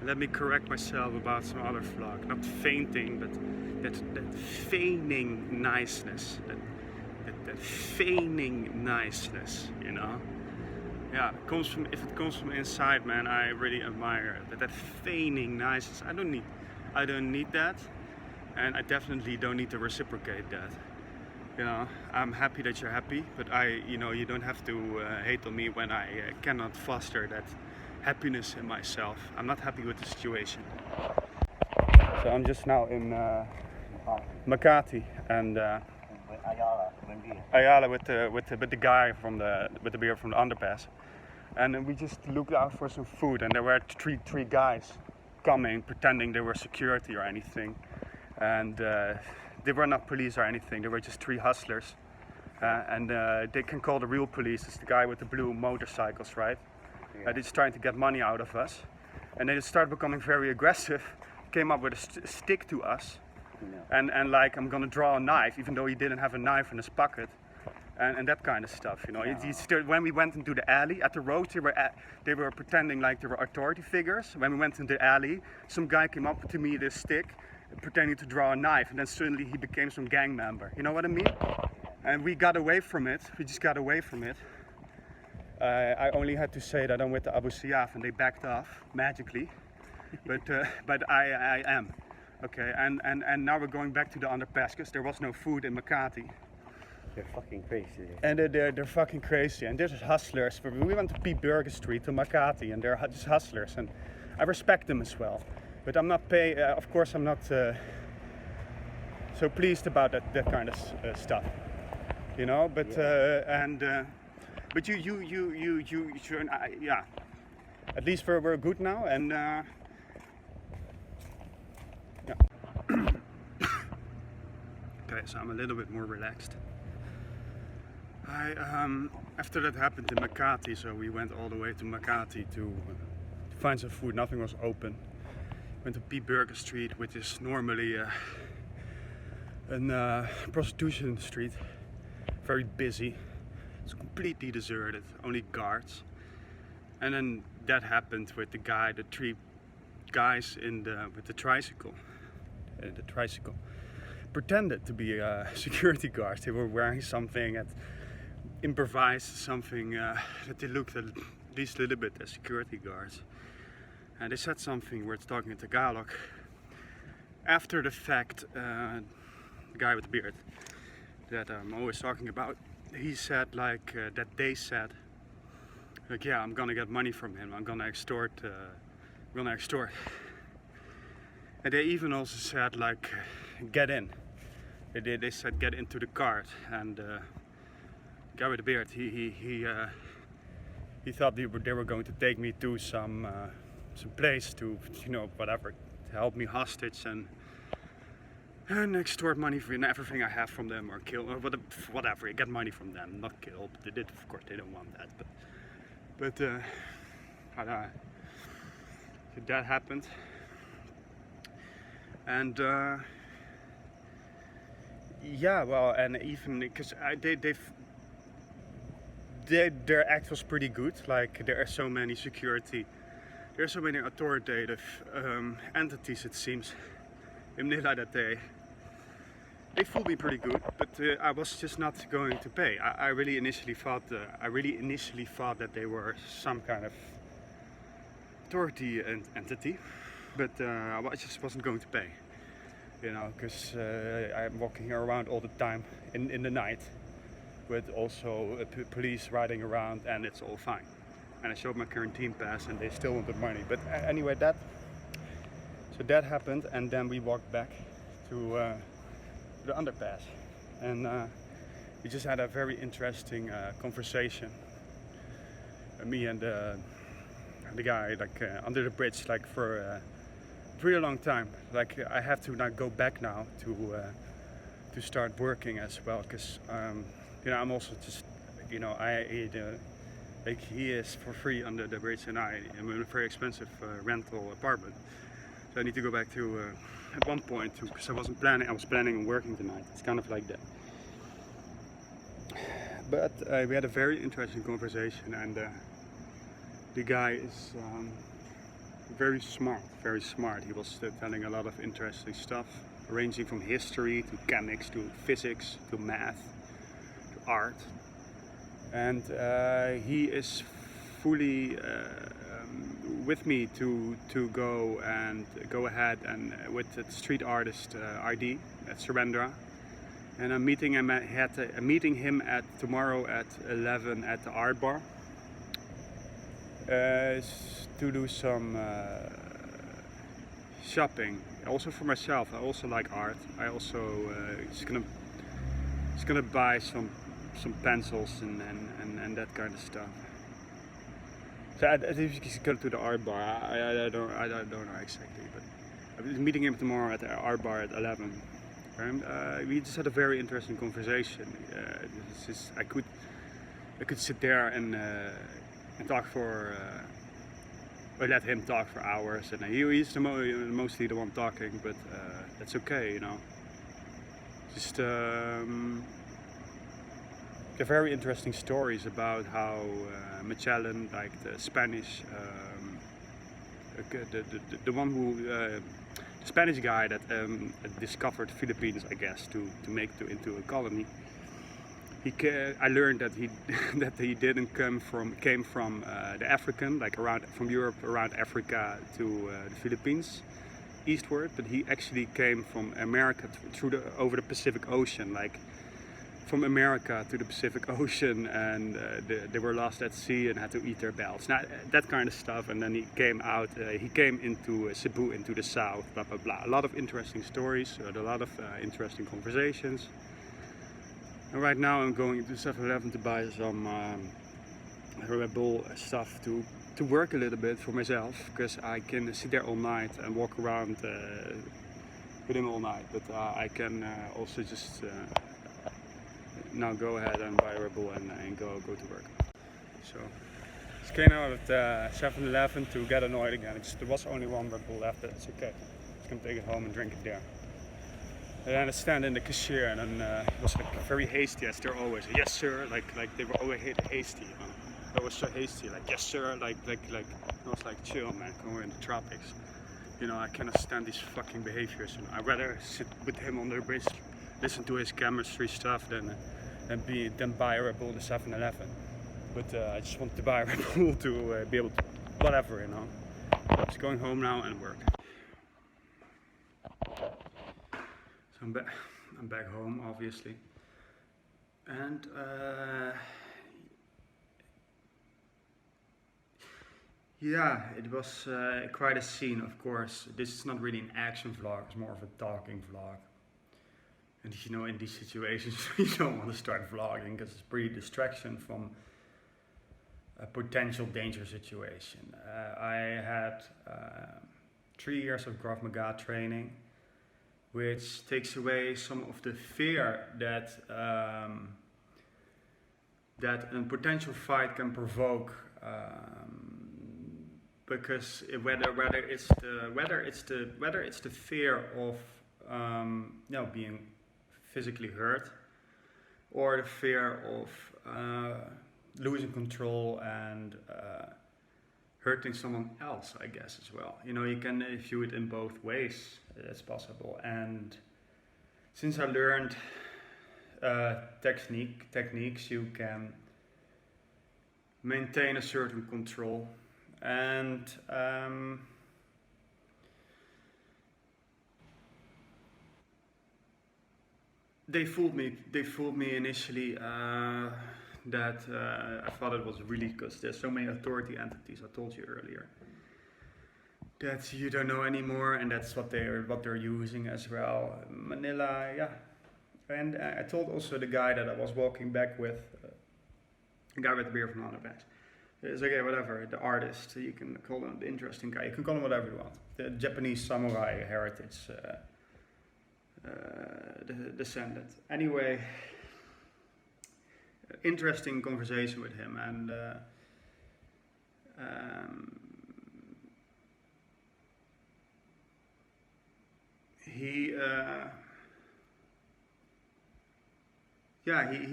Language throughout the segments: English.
Let me correct myself about some other vlog. Not fainting, but that feigning niceness. That feigning niceness, you know? Yeah, if it comes from inside, man, I really admire it. That feigning niceness. I don't need that, and I definitely don't need to reciprocate that. You know, I'm happy that you're happy, but you don't have to hate on me when I cannot foster that happiness in myself. I'm not happy with the situation. So I'm just now in Makati and Ayala with the guy with the beer from the underpass, and we just looked out for some food, and there were three guys coming, pretending they were security or anything, and they were not police or anything. They were just three hustlers, and they can call the real police. It's the guy with the blue motorcycles, right? They're just trying to get money out of us, and they just started becoming very aggressive. Came up with a stick to us, and like, I'm gonna draw a knife, even though he didn't have a knife in his pocket, and that kind of stuff, you know. When we went into the alley at the road, they were pretending like they were authority figures. When we went into the alley, some guy came up to me with a stick, pretending to draw a knife, and then suddenly he became some gang member. You know what I mean? And we got away from it. We just got away from it. I only had to say that I'm with the Abu Sayyaf, and they backed off magically. But I am. Okay, and now we're going back to the underpass because there was no food in Makati. They're fucking crazy. And they're fucking crazy. And there's hustlers. We went to P. Burger Street to Makati, and they're just hustlers. And I respect them as well. But I'm not of course I'm not so pleased about that kind of stuff. You know, but but you yeah. At least we're good now, and yeah. Okay, so I'm a little bit more relaxed. After that happened in Makati, so we went all the way to Makati to find some food. Nothing was open. Went to P. Burger Street, which is normally a prostitution street. Very busy. It's completely deserted. Only guards. And then that happened with the three guys with the tricycle. The tricycle pretended to be security guards. They were wearing something that improvised something that they looked at least a little bit as security guards. And they said something where it's talking in Tagalog. After the fact, the guy with the beard that I'm always talking about, he said like that they said like, yeah, I'm gonna get money from him. I'm gonna extort. And they even also said like, get in. They said get into the cart, and the guy with the beard, he thought they were going to take me to some place to, you know, whatever, to help me hostage and extort money for everything I have from them, or kill, or whatever, get money from them, not kill. But they did, of course, they don't want that. But so that happened, and yeah, well, and even because their act was pretty good. Like, there are so many authoritative entities, it seems, in Manila, that they fooled me pretty good. But I was just not going to pay. I really initially thought that they were some kind of authority entity, but I just wasn't going to pay. You know, because I'm walking around all the time in the night, with also police riding around, and it's all fine. And I showed my quarantine pass, and they still wanted money. But anyway, that happened, and then we walked back to the underpass, and we just had a very interesting conversation. Me and the guy, like under the bridge, like for a really long time. Like, I have to now go back now to start working as well, because you know, I'm also just, you know, like, he is for free under the bridge, and I am in a very expensive rental apartment. So I need to go back to at one point, because I was planning on working tonight. It's kind of like that. But we had a very interesting conversation, and the guy is very smart, very smart. He was telling a lot of interesting stuff, ranging from history to chemics to physics to math to art. And he is fully with me to go ahead and with the street artist ID at Surrendra. And I'm meeting him at tomorrow at 11 at the art bar to do some shopping. Also for myself, I also like art. I also just gonna buy some pencils and that kind of stuff. So I think you can go to the art bar. I don't know exactly, but I'm meeting him tomorrow at the art bar at 11. And we just had a very interesting conversation. I could sit there and talk for, or let him talk for hours, and he's mostly the one talking, but that's okay, you know. Just they're very interesting stories about how Magellan, like the Spanish, the one who, the Spanish guy that discovered Philippines, I guess, to make into a colony. I learned that he that he didn't came from the African, like from Europe around Africa to the Philippines, eastward, but he actually came from America over the Pacific Ocean, like from America to the Pacific Ocean, and they were lost at sea and had to eat their belts. Now that kind of stuff, and then he came out. He came into Cebu, into the south. Blah blah blah. A lot of interesting stories, a lot of interesting conversations. And right now I'm going to 7-Eleven to buy some Red Bull stuff to work a little bit for myself, because I can sit there all night and walk around with him all night. But I can also just now go ahead and buy Red Bull and go to work. So just came out at 7-Eleven to get annoyed again. There was only one Red Bull left, but it's okay. Just gonna take it home and drink it there. And then I stand in the cashier, and then it was like very hasty, as they're always. Yes sir, like they were always hasty. You know? I was so hasty, like yes sir, like I was like, chill man, we're in the tropics. You know, I cannot stand these fucking behaviors. You know, I'd rather sit with him on the bridge, listen to his chemistry stuff than buy a Red Bull at 7-Eleven. But I just want to buy a Red Bull to be able to whatever, you know. I'm just going home now and work. So I'm back home, obviously, and yeah, it was quite a scene. Of course, this is not really an action vlog; it's more of a talking vlog. And you know, in these situations, you don't want to start vlogging because it's pretty distraction from a potential danger situation. I had 3 years of Krav Maga training, which takes away some of the fear that that a potential fight can provoke, because whether it's the fear of being physically hurt, or the fear of losing control and hurting someone else, I guess, as well. You know, you can view it in both ways. It's possible. And since I learned techniques, you can maintain a certain control. And they fooled me initially. That I thought it was really, because there's so many authority entities, I told you earlier, that you don't know anymore, and that's what they're using as well. Manila, yeah. And I told also the guy that I was walking back with, a guy with a beer from the other bench. It's okay, whatever. The artist, you can call him the interesting guy. You can call him whatever you want. The Japanese samurai heritage descendant. Anyway. Interesting conversation with him, and he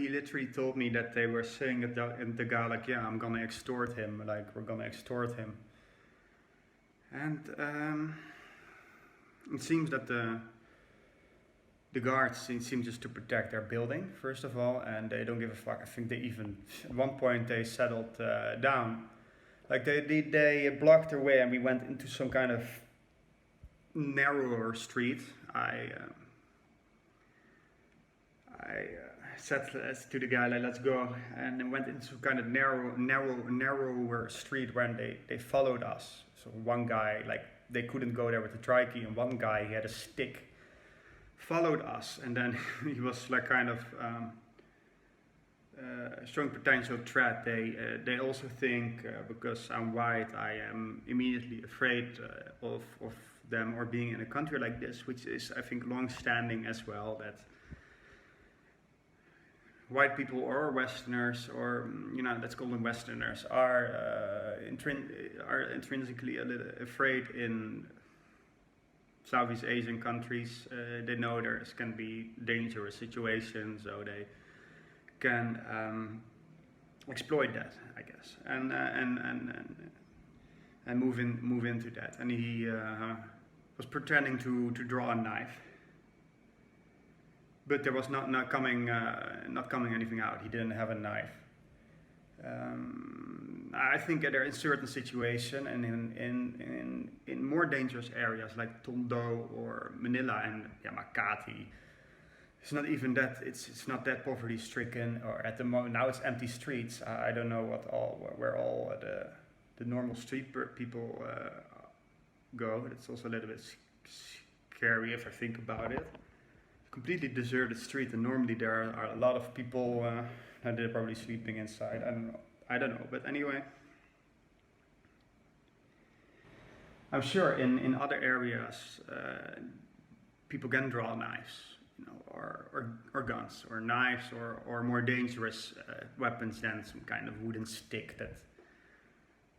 literally told me that they were saying in the guy, like, yeah, I'm gonna extort him, like, we're gonna extort him. And it seems that the guards seem just to protect their building, first of all, and they don't give a fuck. I think they even, at one point, they settled down. Like, they blocked their way, and we went into some kind of narrower street. I said to the guy, like, let's go, and then went into kind of narrower street where they followed us. So one guy, like, they couldn't go there with the trikey, and one guy, he had a stick, followed us, and then he was like kind of showing potential threat. They also think because I'm white, I am immediately afraid of them, or being in a country like this, which is, I think, long-standing as well, that white people or Westerners, or let's call them Westerners, are intrinsically a little afraid in Southeast Asian countries. They know there can be dangerous situations, so they can exploit that, I guess, and move into that. And he was pretending to draw a knife, but there was not coming anything out. He didn't have a knife. I think that there in certain situations and in more dangerous areas like Tondo or Manila and Makati, it's not even that. It's not that poverty stricken, or at the moment now it's empty streets. I don't know where all the normal street people go. It's also a little bit scary if I think about it. Completely deserted street, and normally there are a lot of people. And they're probably sleeping inside. I don't know. But anyway, I'm sure in other areas people can draw knives, or guns, or knives, or more dangerous weapons than some kind of wooden stick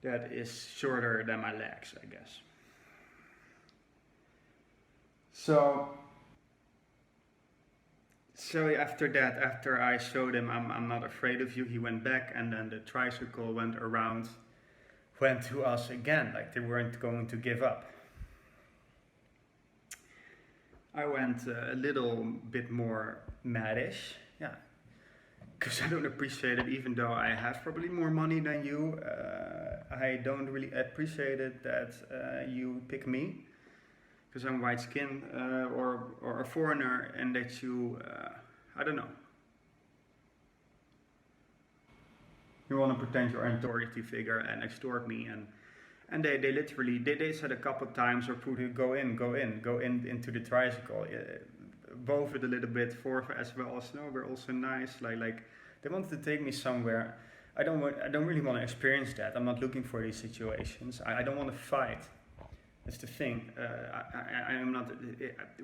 that is shorter than my legs, I guess. So after that, after I showed him I'm not afraid of you, he went back, and then the tricycle went to us again, like they weren't going to give up. I went a little bit more maddish, because I don't appreciate it, even though I have probably more money than you. I don't really appreciate it that you pick me, because I'm white skinned or a foreigner, and that you, I don't know. You want to pretend you're an authority figure and extort me, and they literally, they said a couple of times, or go in into the tricycle, both it a little bit, for as well as, no, we're also nice, like they wanted to take me somewhere. I don't really want to experience that. I'm not looking for these situations. I don't want to fight. That's the thing. I am not.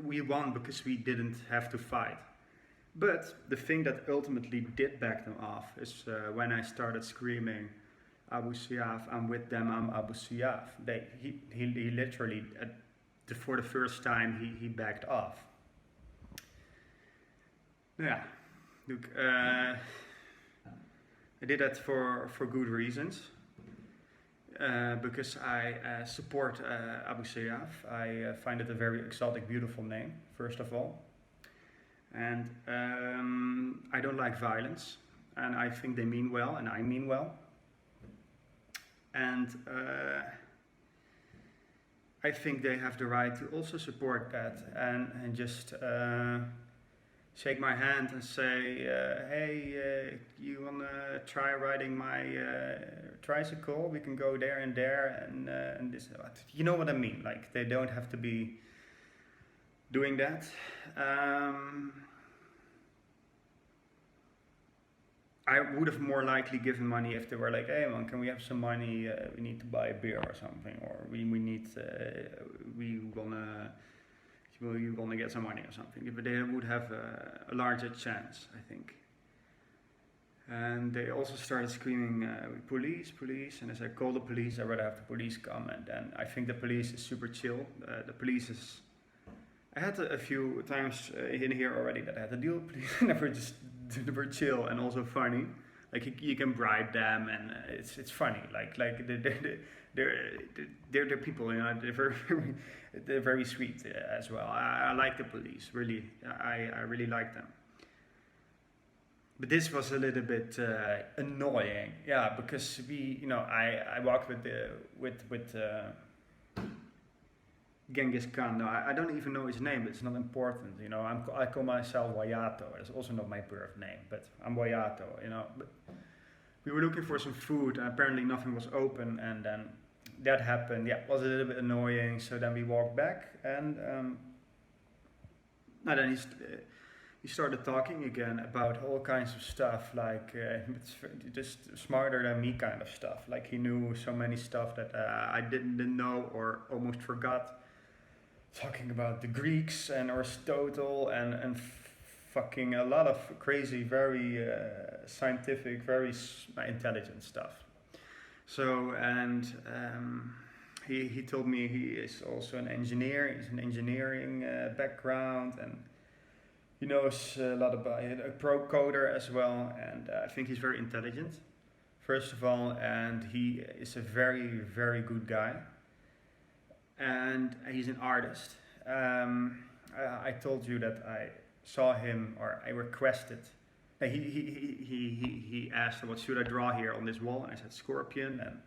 We won because we didn't have to fight. But the thing that ultimately did back them off is when I started screaming, Abu Sayyaf, I'm with them, I'm Abu Sayyaf. He literally, for the first time, he backed off. Yeah, look, I did that for good reasons. Because I support Abu Sayyaf. I find it a very exotic, beautiful name, first of all. And I don't like violence. And I think they mean well, and I mean well. And I think they have the right to also support that and just shake my hand and say, hey, you want to try riding my tricycle? We can go there and this. You know what I mean? Like, they don't have to be doing that. I would have more likely given money if they were like, hey man, can we have some money? We need to buy a beer or something, or we wanna get some money or something. But they would have a larger chance, I think. And they also started screaming, police, and as I call the police, I'd rather have the police come. And then I think the police is super chill. The police is, I had a few times in here already that I had to deal with police, and they were chill and also funny. Like, you can bribe them, and it's funny. Like they're people, you know. They're very sweet as well. I like the police, really. I really like them. But this was a little bit annoying, yeah, because I walked with Genghis Khan. No, I don't even know his name. It's not important, you know. I call myself Wayato. It's also not my birth name, but I'm Wayato, you know. But we were looking for some food, and apparently nothing was open, and then that happened. Yeah, it was a little bit annoying. So then we walked back, and then he started talking again about all kinds of stuff, like just smarter than me kind of stuff. Like he knew so many stuff that I didn't know or almost forgot. Talking about the Greeks and Aristotle and fucking a lot of crazy, very scientific, very intelligent stuff. So, and he told me he is also an engineer. He's an engineering background, and he knows a lot about it, a pro coder as well. And I think he's very intelligent, first of all, and he is a very, very good guy. And he's an artist. I told you that I saw him, or I requested. He asked, what should I draw here on this wall? And I said scorpion. And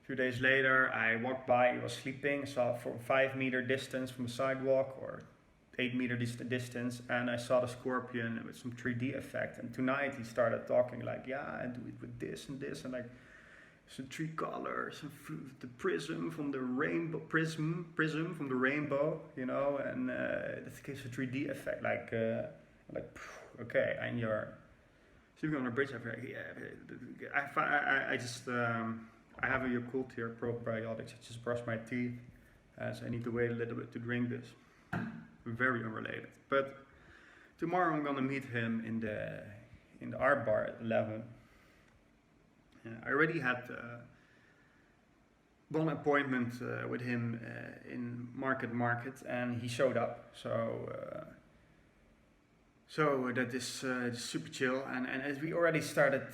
a few days later, I walked by. He was sleeping. Saw from 5 meter distance from the sidewalk, or 8 meter distance, and I saw the scorpion with some 3D effect. And tonight he started talking like, yeah, I do it with this and this, and like some 3 colors, the prism from the rainbow, prism from the rainbow, you know, and that gives a 3D effect. Like, okay, and you're sleeping on a bridge. I have a Yakult here, probiotics. I just brushed my teeth, so I need to wait a little bit to drink this. Very unrelated. But tomorrow I'm gonna meet him in the art bar at 11. I already had one appointment with him in Market, and he showed up. So that is super chill. And as we already started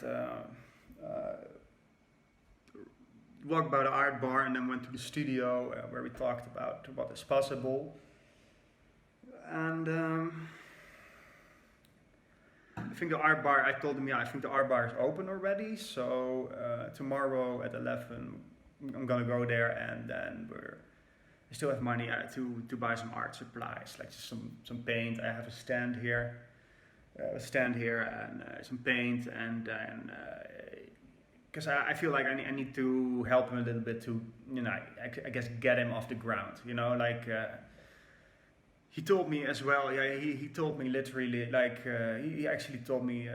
walked by the art bar, and then went to the studio where we talked about what is possible. And I think the art bar, I told him, I think the art bar is open already. So tomorrow at 11, I'm gonna go there, and then I still have money to buy some art supplies, like just some paint. I have a stand here, and some paint, and because I feel like I need to help him a little bit to, you know, I guess get him off the ground, you know, like. He told me as well, yeah, he told me literally, like, he actually told me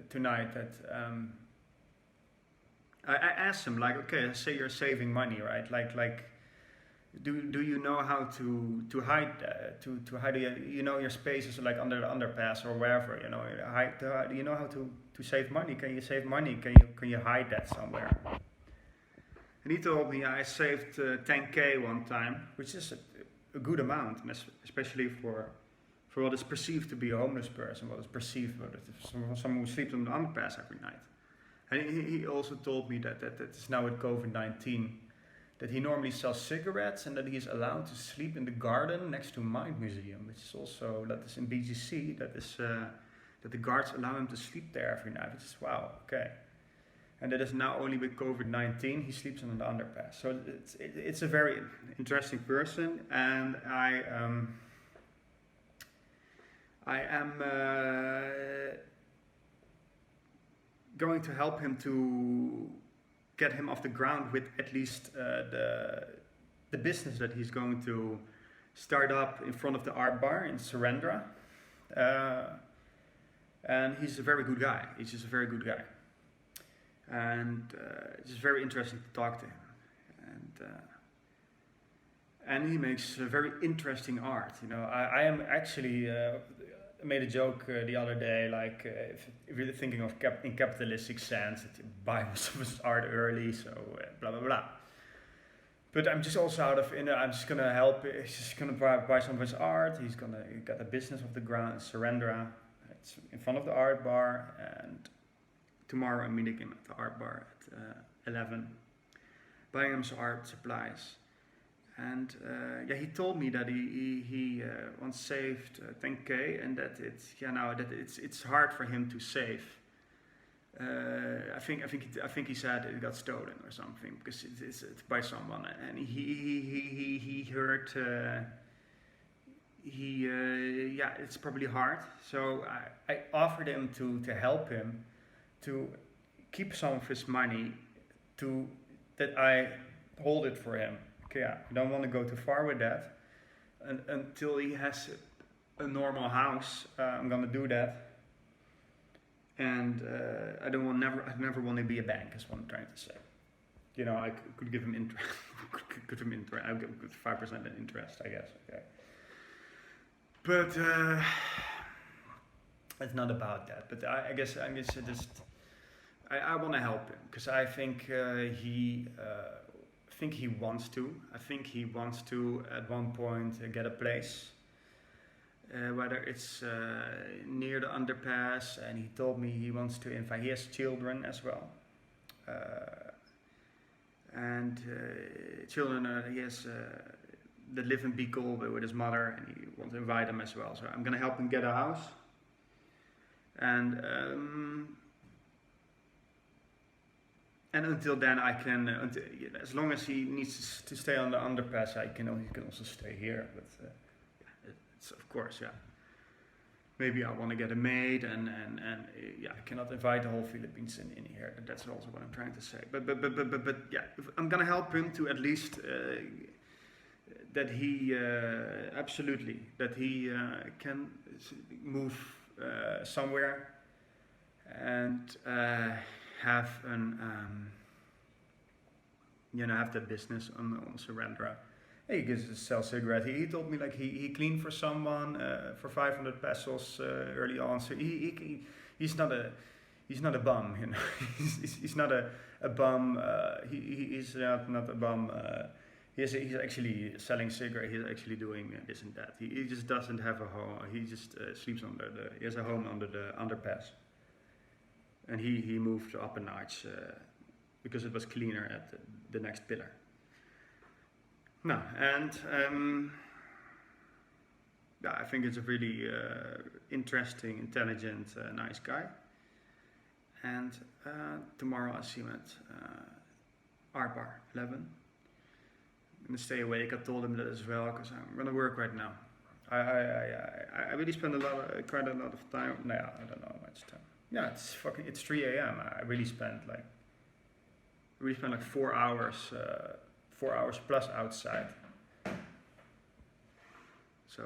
tonight that, I asked him, like, okay, say you're saving money, right? Like, do you know how to hide, to hide, you know, your spaces like under the underpass or wherever, you know, do you know how to save money? Can you save money? Can you hide that somewhere? And he told me, I saved 10K one time, which is a good amount, especially for what is perceived to be a homeless person, what is perceived as someone who sleeps on the underpass every night. And he also told me that it's now with COVID-19, that he normally sells cigarettes, and that he is allowed to sleep in the garden next to Mind Museum, which is also, that is in BGC, that the guards allow him to sleep there every night, which is wow, okay. And that is now only with COVID-19, he sleeps on the underpass. So it's a very interesting person, and I am going to help him to get him off the ground with at least the business that he's going to start up in front of the art bar in Surrendra. And he's a very good guy. He's just a very good guy. And it's just very interesting to talk to him, and he makes very interesting art. You know, I am actually made a joke the other day, like if you're thinking of in capitalistic sense, that you buy most of his art early, so blah blah blah. But I'm just also I'm just gonna help. He's just gonna buy some of his art. He's gonna get a business off the ground, Surrendra. It's in front of the art bar, and tomorrow I'm meeting him at the art bar at 11. buying him some art supplies. And yeah, he told me that he once saved 10K, and that it's hard for him to save. I think he said it got stolen or something, because it's by someone, and he heard yeah, it's probably hard. So I offered him to help him to keep some of his money, that I hold it for him. Okay, yeah, I don't want to go too far with that, until he has a normal house. I'm gonna do that. And I never want to be a bank, is what I'm trying to say. You know, I could give him interest. could give him interest. I'll give 5% interest, I guess. Okay. But it's not about that. But I guess I want to help him, because I think he wants to. I think he wants to at one point get a place. Whether it's near the underpass, and he told me he wants to invite. He has children as well, and children he has that live in Beagle with his mother, and he wants to invite them as well. So I'm gonna help him get a house, and until then I can. As long as he needs to stay on the underpass, he can also stay here. But of course, yeah. Maybe I want to get a maid, and yeah, I cannot invite the whole Philippines in here. That's also what I'm trying to say. But yeah, I'm gonna help him to at least that he absolutely that he can move somewhere and have have that business on Surrendra. He gives to sell cigarettes. He told me like he cleaned for someone for 500 pesos early on. So he's not a bum, you know. he's not a bum. He's not a bum. He's actually selling cigarettes. He's actually doing this and that. He just doesn't have a home. He just sleeps he has a home under the underpass. And he moved up a notch because it was cleaner at the next pillar. No, and yeah, I think it's a really interesting, intelligent, nice guy. And tomorrow I see him at Art Bar 11. I'm gonna stay awake. I told him that as well, because I'm gonna work right now. I really spend quite a lot of time. No, I don't know how much time. Yeah, it's 3 a.m. I really spent like 4 hours. 4 hours plus outside. So,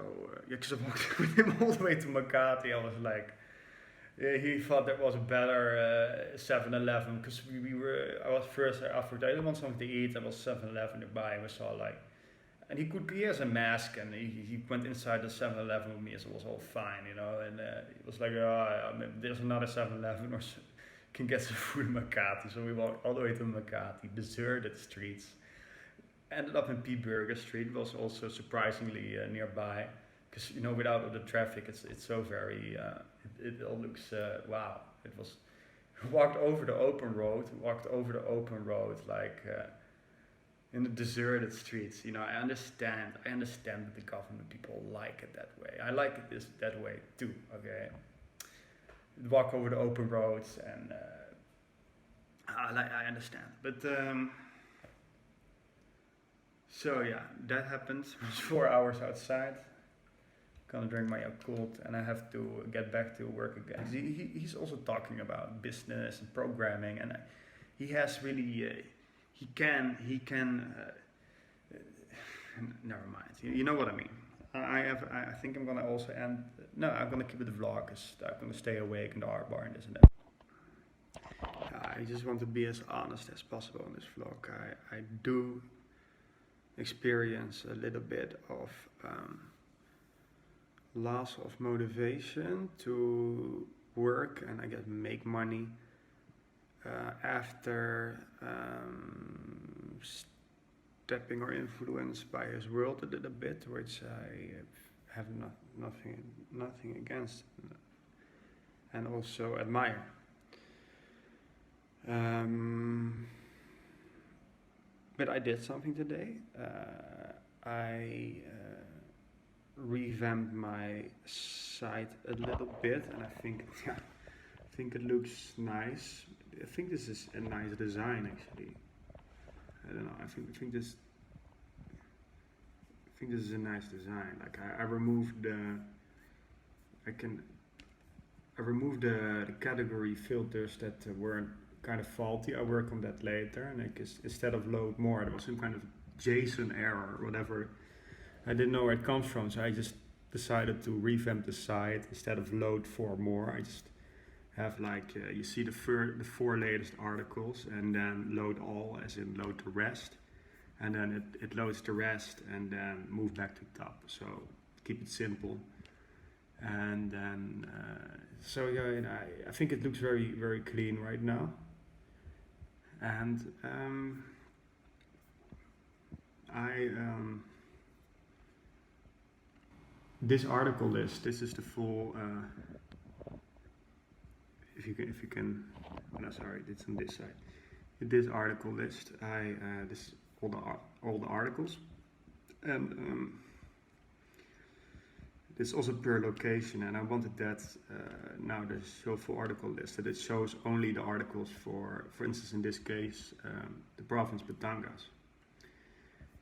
yeah, because I walked with him all the way to Makati. I was like, yeah, he thought that was a better 7-Eleven, because I was first after I didn't want something to eat. There was 7-Eleven nearby, and we saw like, and he has a mask, and he went inside the 7-Eleven with me, so it was all fine, you know, and he was like, there's another 7-Eleven, or can get some food in Makati. So we walked all the way to Makati, deserted streets. Ended up in P. Burger Street, was also surprisingly nearby, because without all the traffic, it's so very. It all looks wow. It was. Walked over the open road like in the deserted streets. I understand that the government people like it that way. I like it that way too. Okay. Walk over the open roads, and I understand, but. So yeah, that happened. It was 4 hours outside. Gonna drink my Yakult, and I have to get back to work again. He's also talking about business and programming, and he has really, he can. Never mind. You know what I mean. I think I'm gonna also end. No, I'm gonna keep it a vlog, because I'm gonna stay awake in the art bar and this and that. I just want to be as honest as possible in this vlog. I do experience a little bit of loss of motivation to work and I guess make money after stepping or influenced by his world a little bit, which I have nothing against, and also admire. But I did something today. I revamped my site a little bit, and I think it looks nice. I think this is a nice design actually. I don't know. I think this is a nice design. Like I removed the category filters that weren't kind of faulty. I work on that later, and instead of load more, there was some kind of JSON error or whatever. I didn't know where it comes from, so I just decided to revamp the site. Instead of load 4 more, I just have like you see the 4 latest articles, and then load all, as in load the rest, and then it loads the rest and then move back to top. So keep it simple. And then so yeah, and I think it looks very, very clean right now. And this article list, this is the full if you can no, sorry, it's on this side. This article list, this all the articles, and it's also per location, and I wanted that now the show full article list, that it shows only the articles for instance in this case the province Batangas,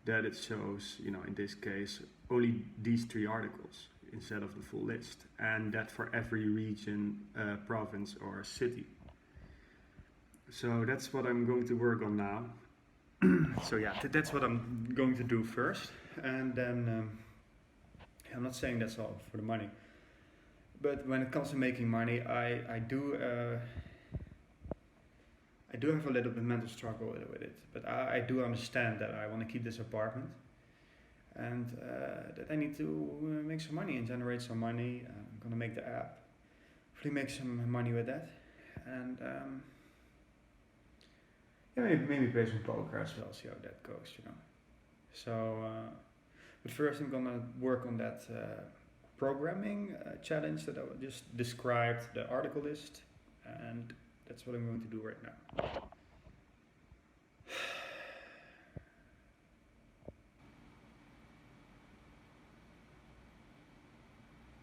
that it shows, you know, in this case only these 3 articles instead of the full list, and that for every region, province or city. So that's what I'm going to work on now. So yeah, that's what I'm going to do first, and then I'm not saying that's all for the money, but when it comes to making money, I do have a little bit mental struggle with it, but I do understand that I want to keep this apartment, and that I need to make some money and generate some money. I'm gonna make the app, hopefully make some money with that, and yeah, maybe play some poker as well, see how that goes, you know. So, but first I'm gonna work on that programming challenge that I just described, the article list, and that's what I'm going to do right now.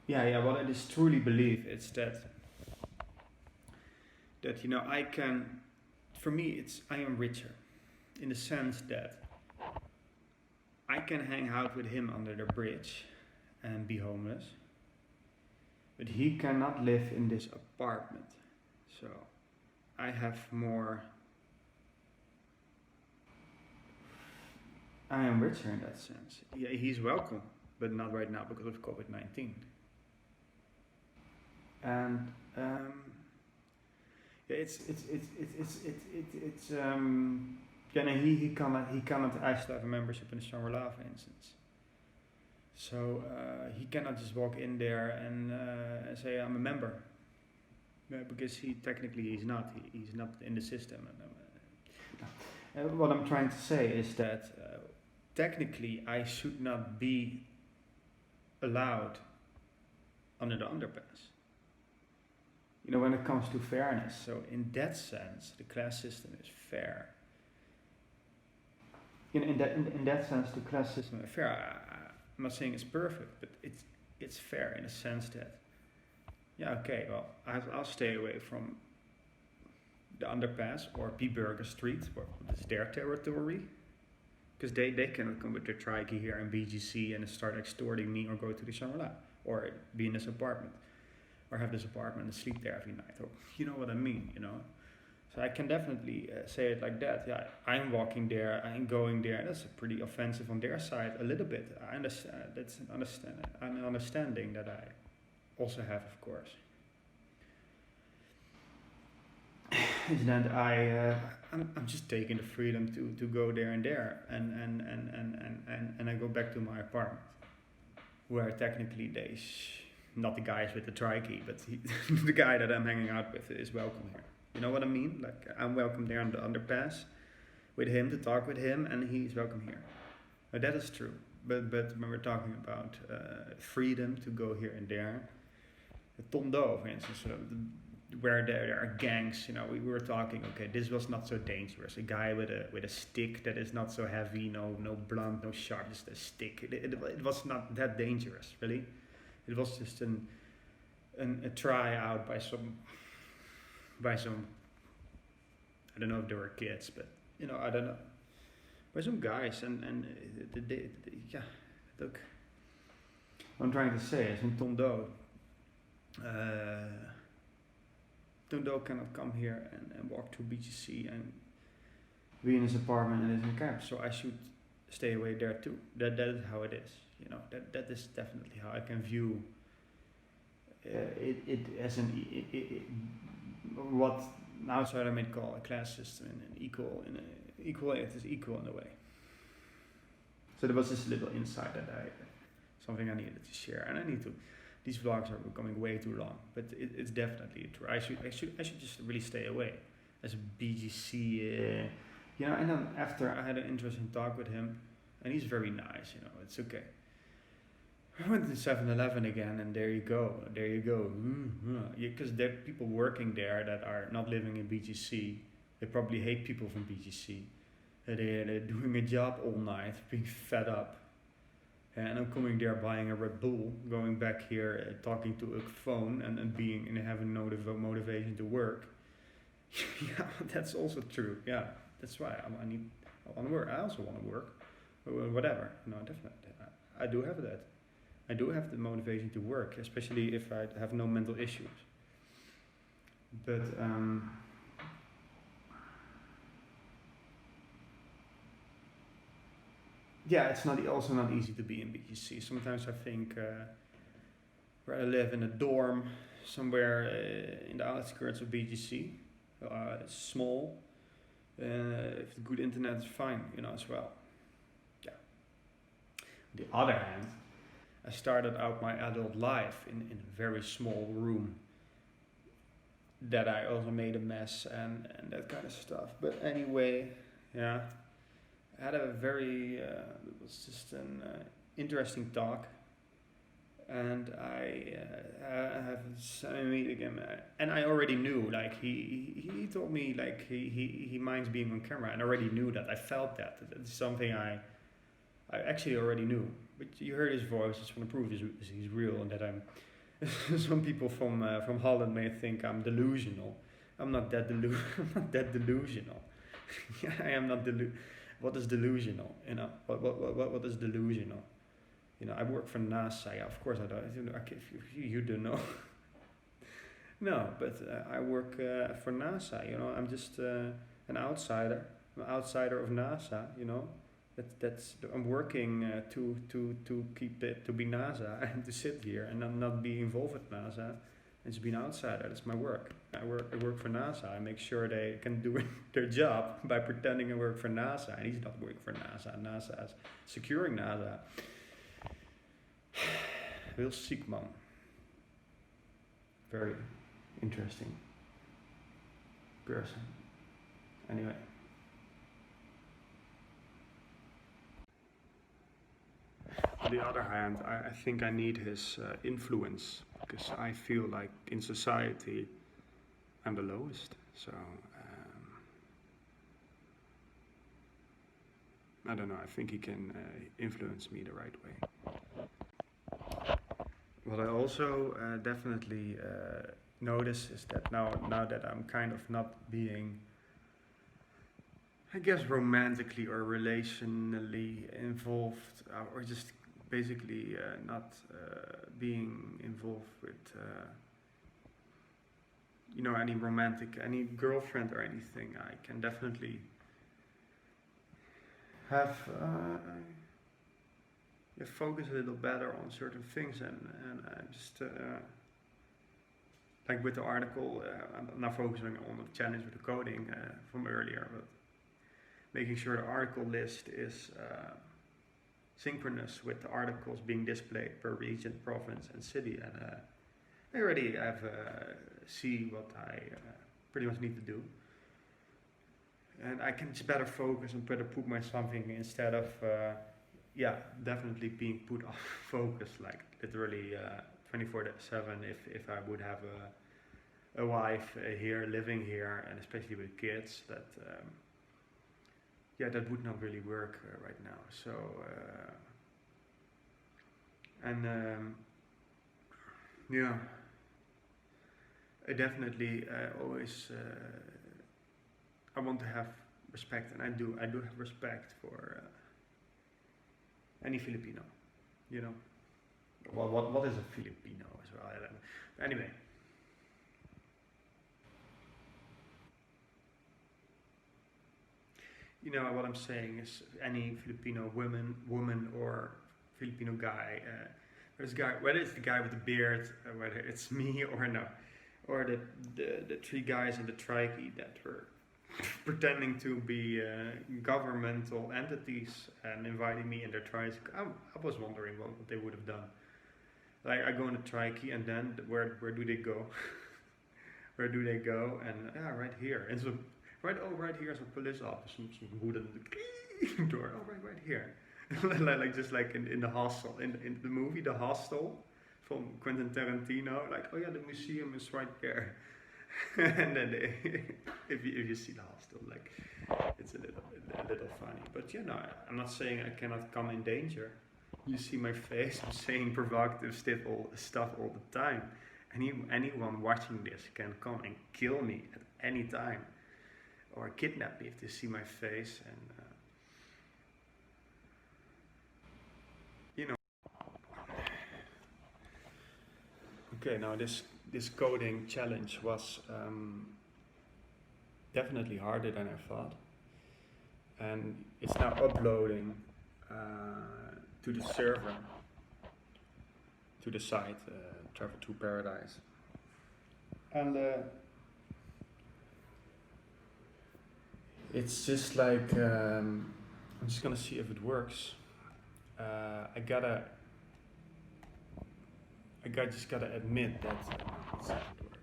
Yeah, what I just truly believe is that you know, I can, for me, I am richer in the sense that I can hang out with him under the bridge and be homeless, but he cannot live in this apartment. So I have more, I am richer in that sense. Yeah, he's welcome, but not right now because of COVID-19. And yeah, it's yeah, no, he cannot ask to have a membership in the Shangri-La, for instance. So he cannot just walk in there and say I'm a member, because he's not in the system. And what I'm trying to say is that technically I should not be allowed under the underpass. You know, when it comes to fairness. So in that sense, the class system is fair. You know, in that sense, the class system is fair. I'm not saying it's perfect, but it's fair in the sense that, yeah, okay, well, I'll stay away from the underpass or P. Burger Street, or it's their territory, because they cannot come with their trike here in BGC and start extorting me or go to the Shangri-La or be in this apartment or have this apartment and sleep there every night, or you know what I mean, you know. So I can definitely say it like that. Yeah, I'm walking there, I'm going there. That's pretty offensive on their side a little bit. I understand. That's an understanding that I also have, of course. Is that I'm just taking the freedom to go there and there, and I go back to my apartment, where technically not the guys with the trikey, but the guy that I'm hanging out with is welcome here. You know what I mean? Like, I'm welcome there on the underpass with him, to talk with him, and he's welcome here. Now, that is true. But when we're talking about freedom to go here and there, Tom Doe, for instance, where there are gangs. We were talking. Okay, this was not so dangerous. A guy with a stick that is not so heavy, no blunt, no sharp, just a stick. It was not that dangerous, really. It was just a try out by some. I don't know if they were kids, but I don't know. By some guys yeah, look. What I'm trying to say is, in Tom Doe cannot come here and walk through BGC and be in his apartment and is in camp, so I should stay away there too. That is how it is. That is definitely how I can view it as what an outsider may call a class system and it is equal in a way. So there was this little insight that something I needed to share, and these vlogs are becoming way too long, but it's definitely true. I should just really stay away as a BGC, and then after I had an interesting talk with him, and he's very nice, it's okay. I went to 7-Eleven again, and there you go, because there are people working there that are not living in BGC. They probably hate people from BGC. They're doing a job all night, being fed up. And I'm coming there buying a Red Bull, going back here talking to a phone and having no motivation to work. Yeah, that's also true. Yeah, that's why I want to work. I also want to work, whatever. Definitely, I do have that. I do have the motivation to work, especially if I have no mental issues. But yeah, it's also not easy to be in BGC. Sometimes I think where I live in a dorm somewhere in the outskirts of BGC, it's small. If the good internet is fine, as well. Yeah. On the other hand, I started out my adult life in a very small room that I also made a mess and that kind of stuff. But anyway, yeah, I had a very, it was just an interesting talk. And I have meeting him, and I already knew, like he told me like he minds being on camera, and I already knew that. I felt that. That's something I actually already knew. But you heard his voice. Just want to prove he's real, and that I'm. Some people from Holland may think I'm delusional. I'm not that I'm not that delusional. Yeah, I am not What is delusional? What is delusional? I work for NASA. Yeah, of course I don't. You don't know. No, but I work for NASA. I'm just an outsider. I'm an outsider of NASA. That's I'm working to keep it to be NASA and to sit here and not be involved with NASA and to be an outsider. That's my work. I work for NASA. I make sure they can do their job by pretending I work for NASA, and he's not working for NASA. NASA is securing NASA. Real sick man. Very interesting person. Anyway. On the other hand, I think I need his influence, because I feel like in society I'm the lowest. So I don't know, I think he can influence me the right way. What I also definitely notice is that now that I'm kind of not being, I guess, romantically or relationally involved, or just basically not being involved with, any girlfriend or anything, I can definitely have focus a little better on certain things, and I just like with the article, I'm not focusing on the challenge with the coding from earlier, but making sure the article list is synchronous with the articles being displayed per region, province, and city, and I already have see what I pretty much need to do, and I can just better focus and better put my something instead of definitely being put off focus, like literally 24/7 if I would have a wife here, living here, and especially with kids, that that would not really work right now. So I definitely always I want to have respect, and I do have respect for any Filipino, you know. Well, what is a Filipino as well? I don't know. Anyway. You know what I'm saying is any Filipino woman or Filipino guy, whether it's the guy with the beard, whether it's me or no, or the three guys in the trikey that were pretending to be governmental entities and inviting me in their tricycle. I was wondering what they would have done. Like I go in the trikey and then where do they go? Where do they go? And right here. And so right here is a police officer. Some wooden door. Right here. like just like in the hostel in the movie The Hostel from Quentin Tarantino. Like the museum is right there. And then if you see The Hostel, like it's a little funny. But I'm not saying I cannot come in danger. You see my face. I'm saying provocative stuff all the time. Anyone watching this can come and kill me at any time, or kidnap me if they see my face. And okay, now this coding challenge was definitely harder than I thought, and it's now uploading to the server, to the site Travel to Paradise. And it's just like I'm just gonna see if it works. I just gotta admit that let's see if it works.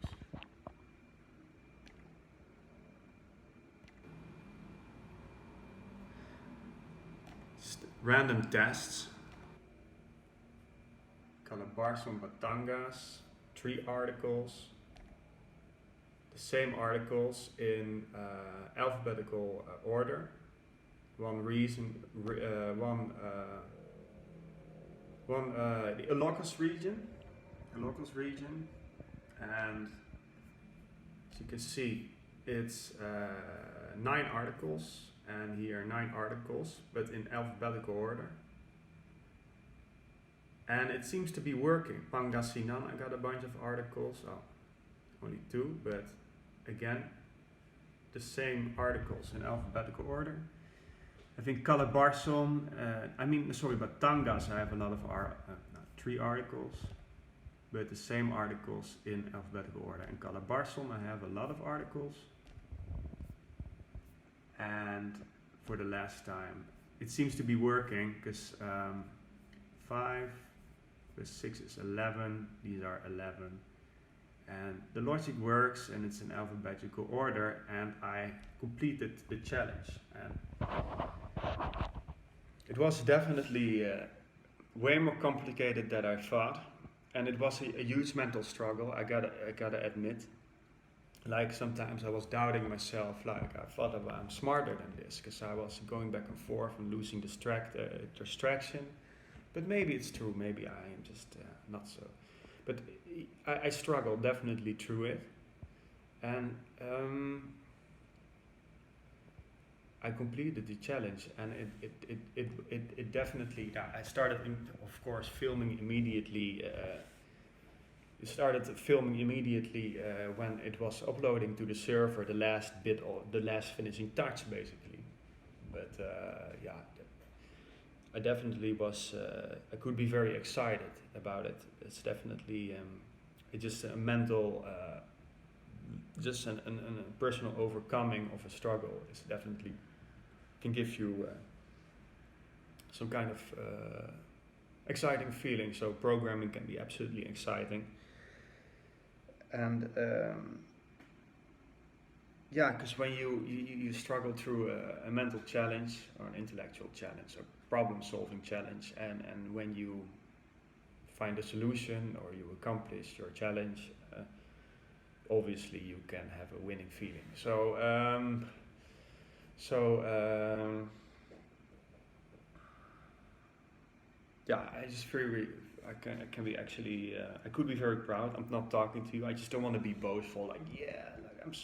Just random tests. Calabarzon Batangas, 3 articles. The same articles in alphabetical order. One reason, the Ilocos region, and as you can see, it's 9 articles, and here 9 articles, but in alphabetical order. And it seems to be working. Pangasinan, I got a bunch of articles, only 2, but again, the same articles in alphabetical order. I think Calabarzon, Batangas, I have a lot of 3 articles, but the same articles in alphabetical order. In Calabarzon, I have a lot of articles, and for the last time, it seems to be working, because 5 plus 6 is 11, these are 11, and the logic works, and it's in alphabetical order, and I completed the challenge. And it was definitely way more complicated than I thought, and it was a huge mental struggle. I gotta admit. Like sometimes I was doubting myself. Like I thought I'm smarter than this, because I was going back and forth and losing distraction. But maybe it's true. Maybe I am just not so. But I struggled definitely through it, and I completed the challenge, and it definitely. I started, of course, filming immediately. When it was uploading to the server, the last bit, or the last finishing touch, basically. But I definitely was. I could be very excited about it. It's definitely it's just a mental. Just a personal overcoming of a struggle is definitely can give you some kind of exciting feeling. So programming can be absolutely exciting, and because when you struggle through a mental challenge or an intellectual challenge or problem-solving challenge, and when you find a solution or you accomplish your challenge, obviously you can have a winning feeling. So yeah, I just I can be actually I could be very proud. I'm not talking to you. I just don't want to be boastful. Like like it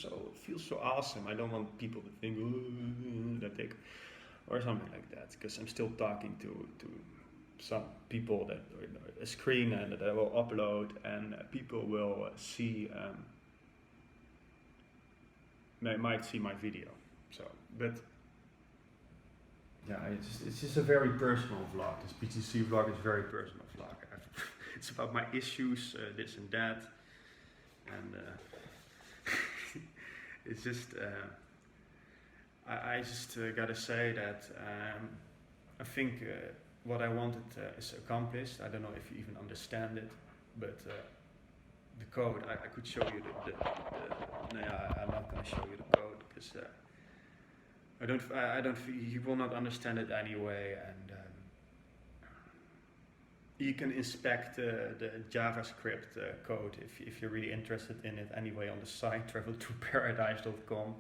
feels so awesome. I don't want people to think that they or something like that, because I'm still talking to some people that a screen and that I will upload, and people will see might see my video. So, but yeah, it's just a very personal vlog. This BGC vlog is a very personal vlog. It's about my issues, this and that, and it's just I just gotta say that I think what I wanted is accomplished. I don't know if you even understand it, but the code I could show you no, I'm not gonna show you the code because I don't you will not understand it anyway, and you can inspect the JavaScript code if you're really interested in it anyway on the site traveltoparadise.com,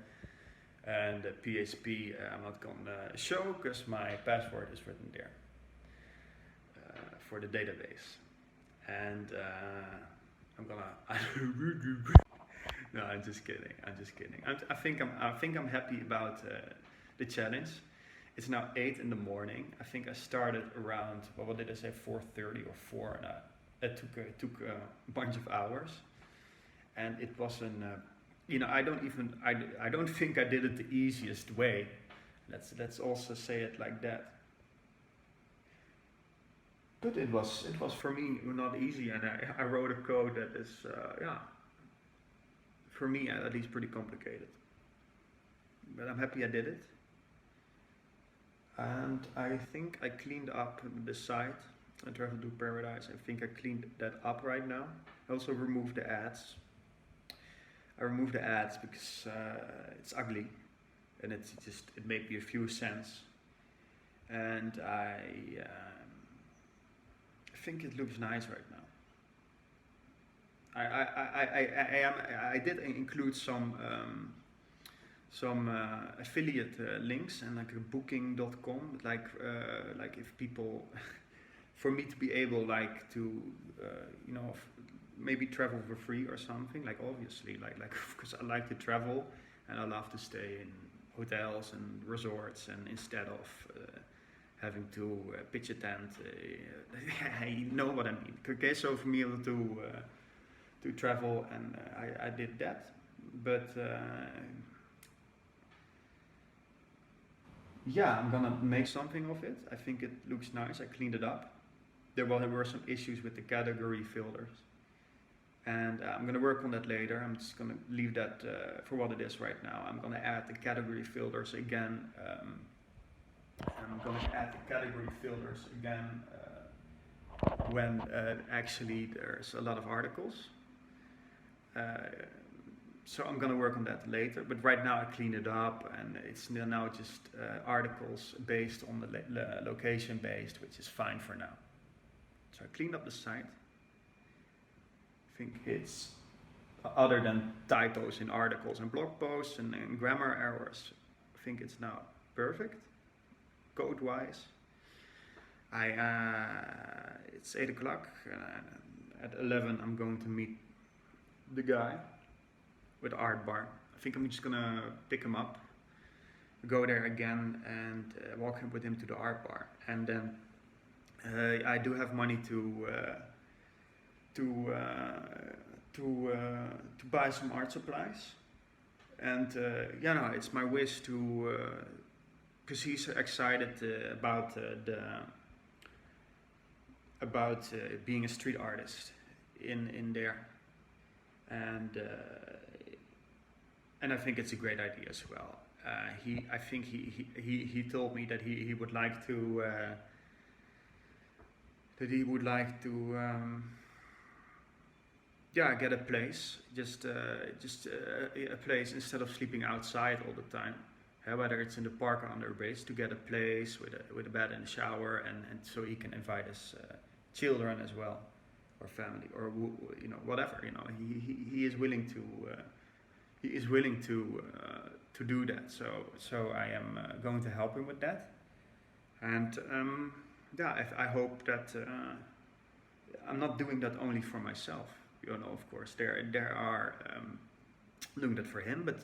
and the PHP I'm not gonna show because my password is written there for the database, and I'm gonna no, I'm just kidding. I think I'm happy about the challenge. It's now 8 in the morning. I think I started around, what did I say, 4:30 or 4, and it took a bunch of hours, and it wasn't. I don't think I did it the easiest way. Let's also say it like that. But it was for me not easy, and I wrote a code that is for me at least pretty complicated. But I'm happy I did it. And I think I cleaned up the site at Travel to Paradise. I think I cleaned that up right now. I also removed the ads. I removed the ads because it's ugly, and it made me a few cents. And I think it looks nice right now. I did include some affiliate links and like a booking.com, like if people for me to be able like to maybe travel for free or something, like obviously like because I like to travel and I love to stay in hotels and resorts, and instead of having to pitch a tent, you know what I mean. Okay, so for me to travel, and I did that, but yeah, I'm gonna make something of it. I think it looks nice. I cleaned it up. There were some issues with the category filters, and I'm gonna work on that later. I'm just gonna leave that for what it is right now. I'm gonna add the category filters again. When actually there's a lot of articles. So I'm gonna work on that later, but right now I clean it up, and it's now just articles based on the location based, which is fine for now. So I cleaned up the site. I think it's, other than typos in articles and blog posts and grammar errors, I think it's now perfect, code-wise. It's 8 o'clock, at 11 I'm going to meet the guy with the art bar. I think I'm just gonna pick him up, go there again, and walk with him to the art bar. And then I do have money to buy some art supplies. And it's my wish to, because he's excited about being a street artist in there. And I think it's a great idea as well. I think he told me that he would like to get a place, just a place instead of sleeping outside all the time. Whether it's in the park or under a base, to get a place with a bed and a shower, and so he can invite his children as well. or family, or whatever. He is willing to to do that. So I am going to help him with that, and I hope that I'm not doing that only for myself. Of course, there are doing that for him, but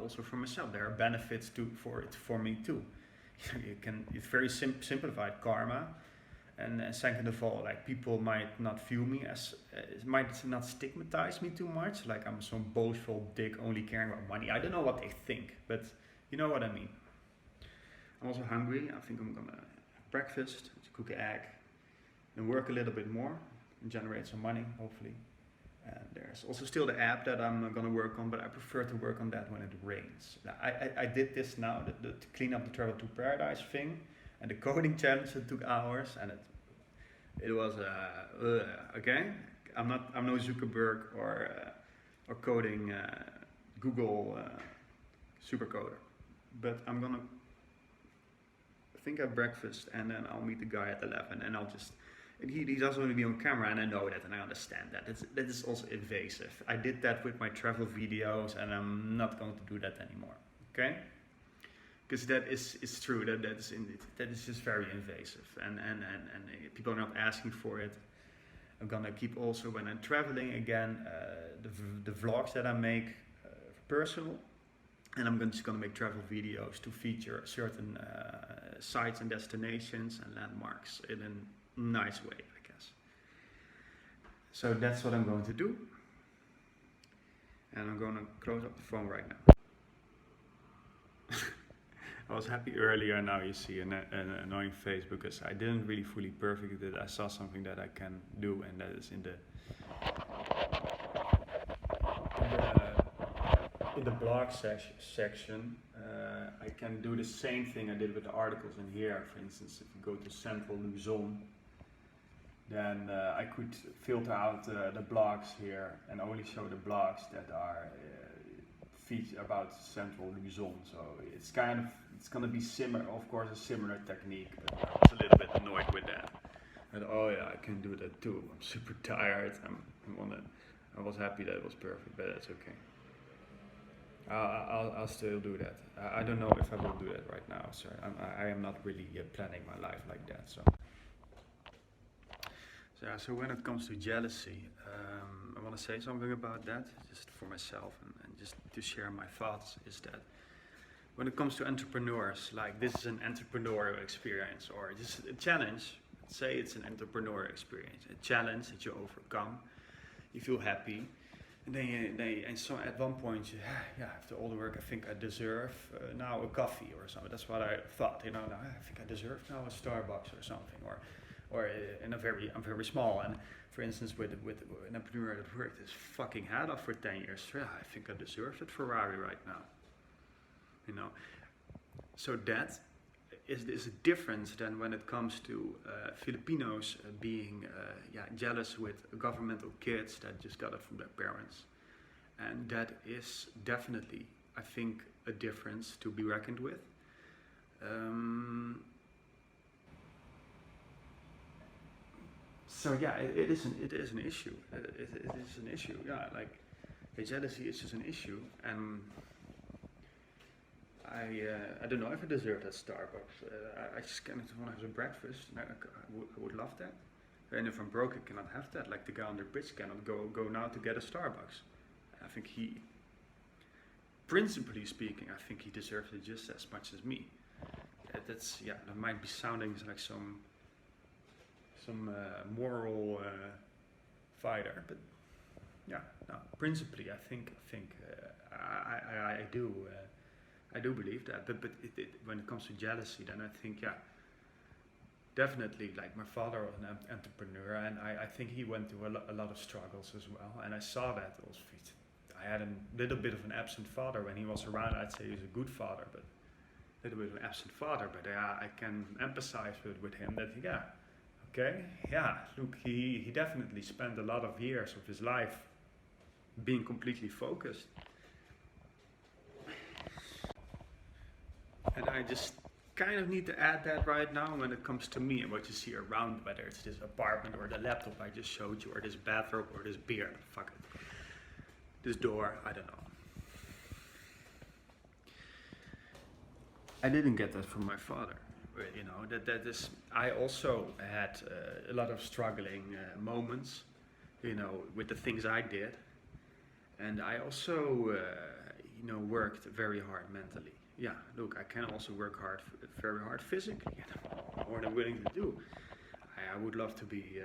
also for myself. There are benefits for me too. It's very simplified karma, and second of all, like, people might not view me as might not stigmatize me too much, like I'm some boastful dick only caring about money. I don't know what they think, but you know what I mean. I'm also hungry. I think I'm gonna have breakfast, cook an egg, and work a little bit more and generate some money, hopefully. And there's also still the app that I'm gonna work on, but I prefer to work on that when it rains. I did this now, to clean up the Travel to Paradise thing, and the coding challenge, it took hours, and it was okay. I'm no Zuckerberg or coding Google supercoder, but I'm gonna have breakfast, and then I'll meet the guy at 11, and I'll just. And he doesn't want to be on camera, and I know that, and I understand that. That is also invasive. I did that with my travel videos, and I'm not going to do that anymore. Okay? Because that is true. That is just very invasive, and people are not asking for it. I'm gonna keep also, when I'm traveling again, the vlogs that I make personal, and I'm just gonna make travel videos to feature certain sites and destinations and landmarks in a nice way, I guess. So that's what I'm going to do, and I'm going to close up the phone right now. I was happy earlier, now you see an annoying face because I didn't really fully perfect it. I saw something that I can do, and that is in the blog section. I can do the same thing I did with the articles in here. For instance, if you go to Central Luzon, then I could filter out the blogs here and only show the blogs that are featured about Central Luzon. So it's going to be similar, of course, a similar technique, but I was a little bit annoyed with that. And oh yeah, I can do that too. I'm super tired. I was happy that it was perfect, but that's okay. I'll still do that. I don't know if I will do that right now. So I am not really planning my life like that. So when it comes to jealousy, I want to say something about that, just for myself and just to share my thoughts, is that when it comes to entrepreneurs, like, this is an entrepreneurial experience, or just a challenge. Say it's an entrepreneurial experience, a challenge that you overcome, you feel happy, and then so at one point, after all the work, I think I deserve now a coffee or something. That's what I thought, now I think I deserve now a Starbucks or something, or I'm very small, and for instance with an entrepreneur that worked his fucking head off for 10 years, I think I deserve that Ferrari right now, So that is a difference than when it comes to Filipinos being jealous with governmental kids that just got it from their parents, and that is definitely, I think, a difference to be reckoned with. So yeah, it is an issue. It is an issue. Yeah, like, the jealousy is just an issue, and I don't know if I deserve that Starbucks. I just kind of want to have some breakfast. I would love that. And if I'm broke, I cannot have that. Like the guy on the bridge cannot go now to get a Starbucks. I think he, principally speaking, I think he deserves it just as much as me. That might be sounding like some moral fighter, but principally, I think I do believe that. But when it comes to jealousy, then I think definitely, like, my father was an entrepreneur, and I think he went through a lot of struggles as well, and I saw that also. I had a little bit of an absent father when he was around. I'd say he was a good father, but a little bit of an absent father. But I can empathize with him that look, he definitely spent a lot of years of his life being completely focused. And I just kind of need to add that right now when it comes to me and what you see around, whether it's this apartment or the laptop I just showed you, or this bathrobe or this beer. Fuck it. This door, I don't know. I didn't get that from my father. You know, that is. I also had a lot of struggling moments, you know, with the things I did, and I also, you know, worked very hard mentally. Yeah, look, I can also work very hard physically. I'm more than willing to do. I would love to be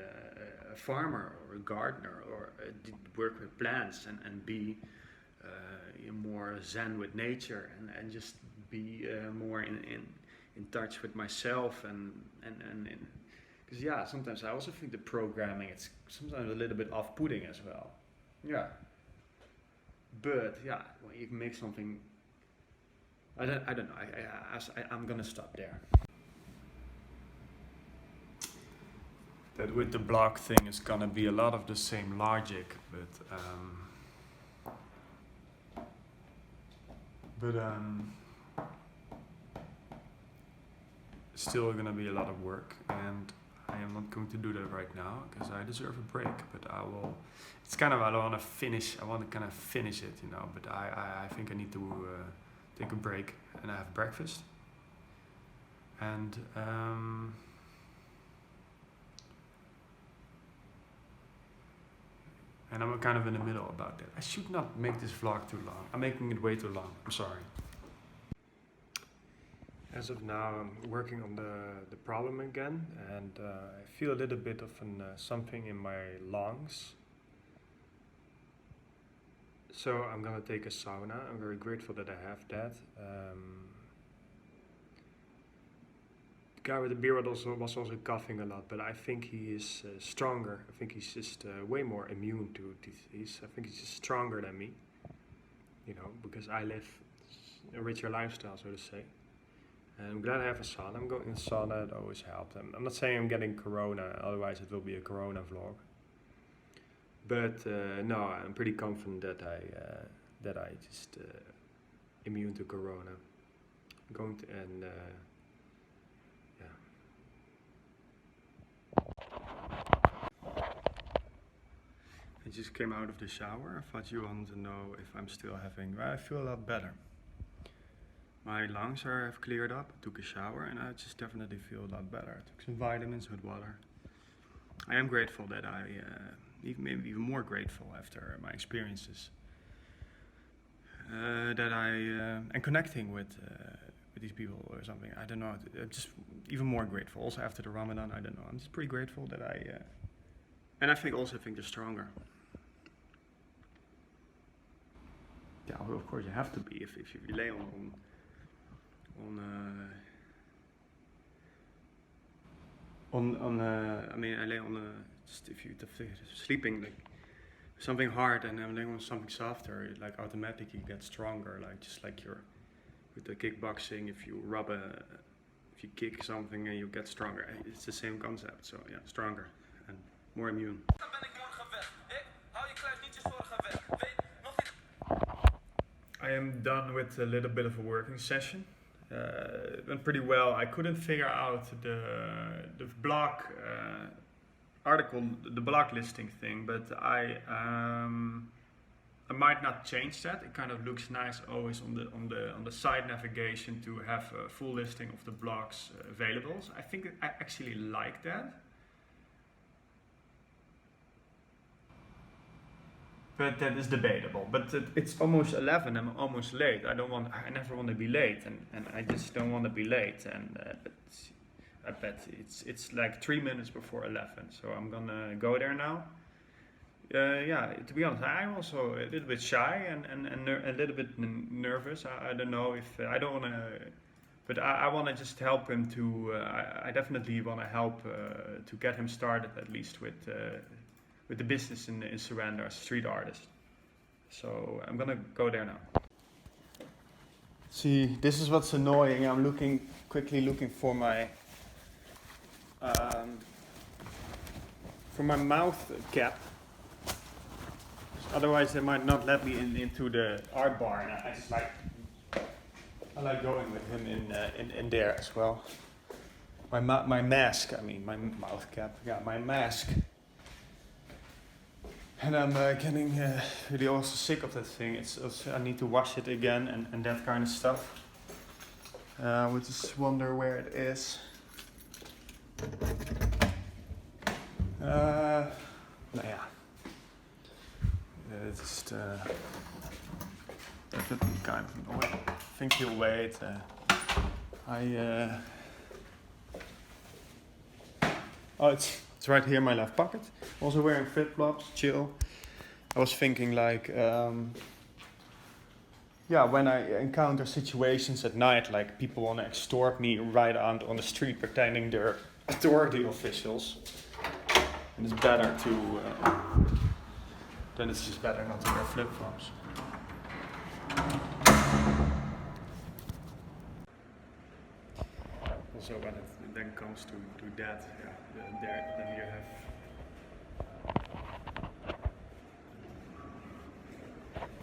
a farmer or a gardener or work with plants and be more zen with nature and just be more in touch with myself and because yeah, sometimes I also think the programming, it's sometimes a little bit off-putting as well. Yeah, but yeah, when you make something, I don't know. I'm gonna stop there. That with the block thing is gonna be a lot of the same logic, but still gonna be a lot of work, and I am not going to do that right now because I deserve a break. But I will. It's kind of I don't want to finish. I want to kind of finish it, you know. But I think I need to take a break and have breakfast. And I'm kind of in the middle about that. I should not make this vlog too long. I'm making it way too long. I'm sorry. As of now, I'm working on the problem again, and I feel a little bit of something in my lungs. So I'm gonna take a sauna. I'm very grateful that I have that. The guy with the beard was also coughing a lot, but I think he is stronger. I think he's just way more immune to disease. I think he's just stronger than me, you know, because I live a richer lifestyle, so to say. And I'm glad I have a sauna. I'm going in sauna, it always helped. I'm not saying I'm getting corona, otherwise it will be a corona vlog. But no, I'm pretty confident that I just immune to corona. I'm going to yeah. I just came out of the shower. I thought you wanted to know if I'm still having. Well, I feel a lot better. My lungs have cleared up. I took a shower and I just definitely feel a lot better. I took some vitamins with water. I am grateful that maybe even more grateful after my experiences, that I am connecting with these people or something. I don't know. I'm just even more grateful. Also after the Ramadan, I don't know. I'm just pretty grateful that and I think they're stronger. Yeah, well, of course you have to be if you rely on I mean, I lay on just if you're sleeping like something hard and I'm laying on something softer, it like automatically gets stronger. Like just like with the kickboxing, if you kick something and you get stronger, it's the same concept. So yeah, stronger and more immune. I am done with a little bit of a working session. It went pretty well. I couldn't figure out the blog article, the blog listing thing, but I might not change that. It kind of looks nice always on the side navigation to have a full listing of the blogs available. So I think I actually like that. But that is debatable. But it's almost 11. I'm almost late. I never want to be late, and I just don't want to be late. And but I bet it's like 3 minutes before 11. So I'm gonna go there now. Yeah. To be honest, I'm also a little bit shy and a little bit nervous. I don't know if I don't want to. But I want to just help him to. I definitely want to help to get him started at least with the business in Surrender as a street artist. So I'm gonna go there now. See, this is what's annoying. I'm quickly looking for my mouth cap. Otherwise they might not let me into the art bar. And I I like going with him in there as well. My mask, I mean my mouth cap, yeah, my mask. And I'm getting really also sick of that thing. It's also, I need to wash it again and that kind of stuff. We just wonder where it is. Nou ja. It's just that would be kind of annoying. I think he'll wait. Oh, it's right here in my left pocket. Also wearing flip-flops, chill. I was thinking like, yeah, when I encounter situations at night, like people want to extort me right out on the street pretending they're authority officials. And it's better to, then it's just better not to wear flip-flops. Also when it then comes to that, yeah,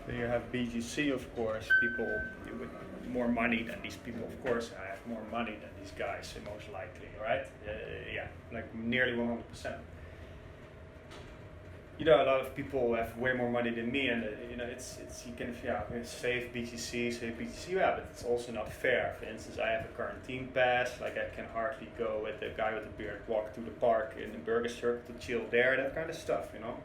then you have BGC, of course, people with more money than these people. Of course, I have more money than these guys, most likely, right? Yeah, like nearly 100%. You know, a lot of people have way more money than me, and you know, it's you can save BGC, yeah, but it's also not fair. For instance, I have a quarantine pass, like I can hardly go with the guy with the beard walk to the park in the burger circle to chill there, that kind of stuff, you know.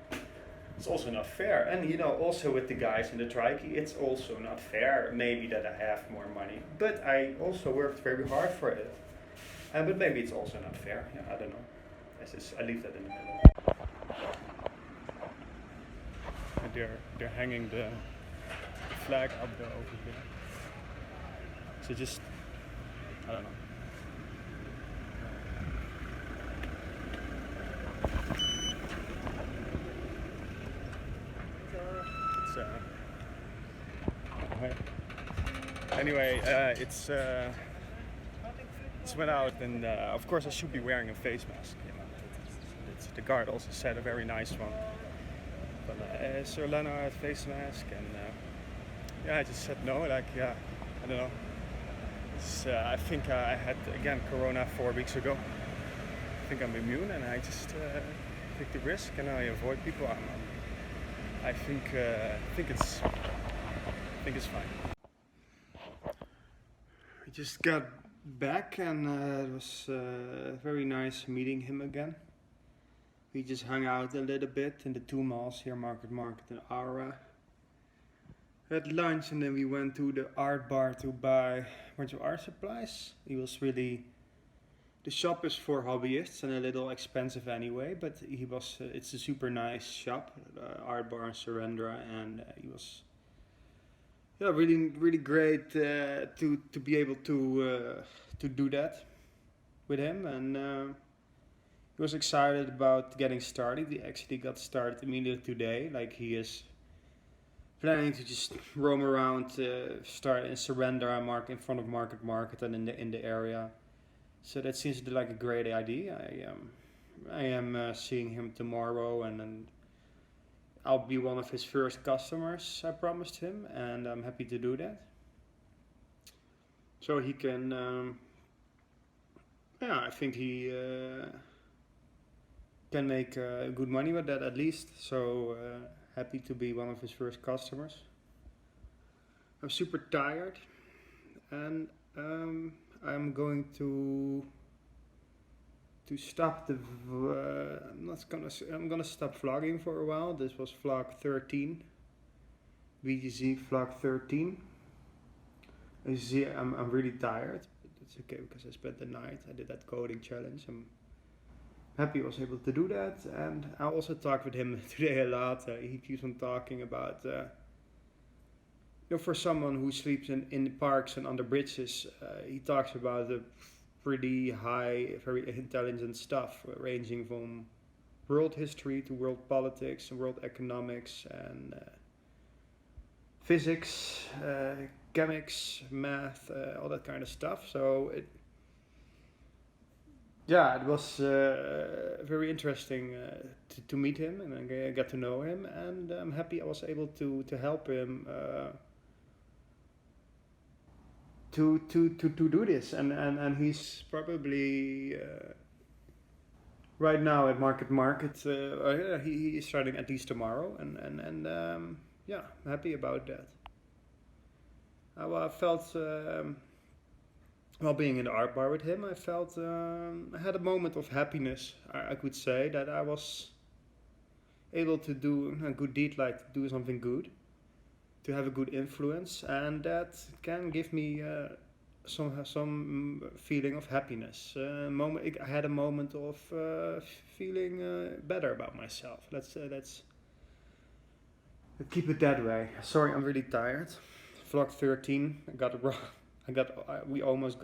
It's also not fair, and you know, also with the guys in the trike, it's also not fair. Maybe that I have more money, but I also worked very hard for it. But maybe it's also not fair. Yeah, I don't know. I leave that in the middle. And they're hanging the flag up there over here. So just, I don't know. Anyway, it's went out, and of course I should be wearing a face mask. You know, the guard also said a very nice one. But Sir Leno had face mask, and yeah, I just said no. Like, yeah, I don't know. I think I had again Corona 4 weeks ago. I think I'm immune, and I just take the risk and I avoid people. I think it's fine. We just got back, and it was very nice meeting him again. We just hung out a little bit in the two malls here, Market and Aura. Had lunch, and then we went to the art bar to buy a bunch of art supplies. The shop is for hobbyists and a little expensive anyway, but it's a super nice shop, art bar in Surrendra, and he was really great to be able to do that with him, and he was excited about getting started. He actually got started immediately today. Like, he is planning to just roam around, start in Surrender in front of Market and in the area. So that seems like a great idea. I am seeing him tomorrow, and I'll be one of his first customers, I promised him, and I'm happy to do that. So he can, I think he can make good money with that at least. So happy to be one of his first customers. I'm super tired, and I'm going to stop I'm gonna stop vlogging for a while. This was vlog 13, BGC vlog 13. As you see, I'm really tired, but it's okay because I spent the night. I did that coding challenge. I'm happy I was able to do that, and I also talked with him today a lot. He keeps on talking about, for someone who sleeps in the parks and under bridges, he talks about the pretty high, very intelligent stuff, ranging from world history to world politics and world economics and physics, chemics, math, all that kind of stuff. So it was very interesting to meet him and get to know him, and I'm happy I was able to help him to do this, and he's probably right now at Market. He is starting at least tomorrow, and yeah, I'm happy about that. I felt while being in the art bar with him, I felt I had a moment of happiness. I could say that I was able to do a good deed, like to do something good, to have a good influence, and that can give me some feeling of happiness. I had a moment of feeling better about myself. Let's keep it that way. Sorry, I'm really tired. Vlog 13. I got almost.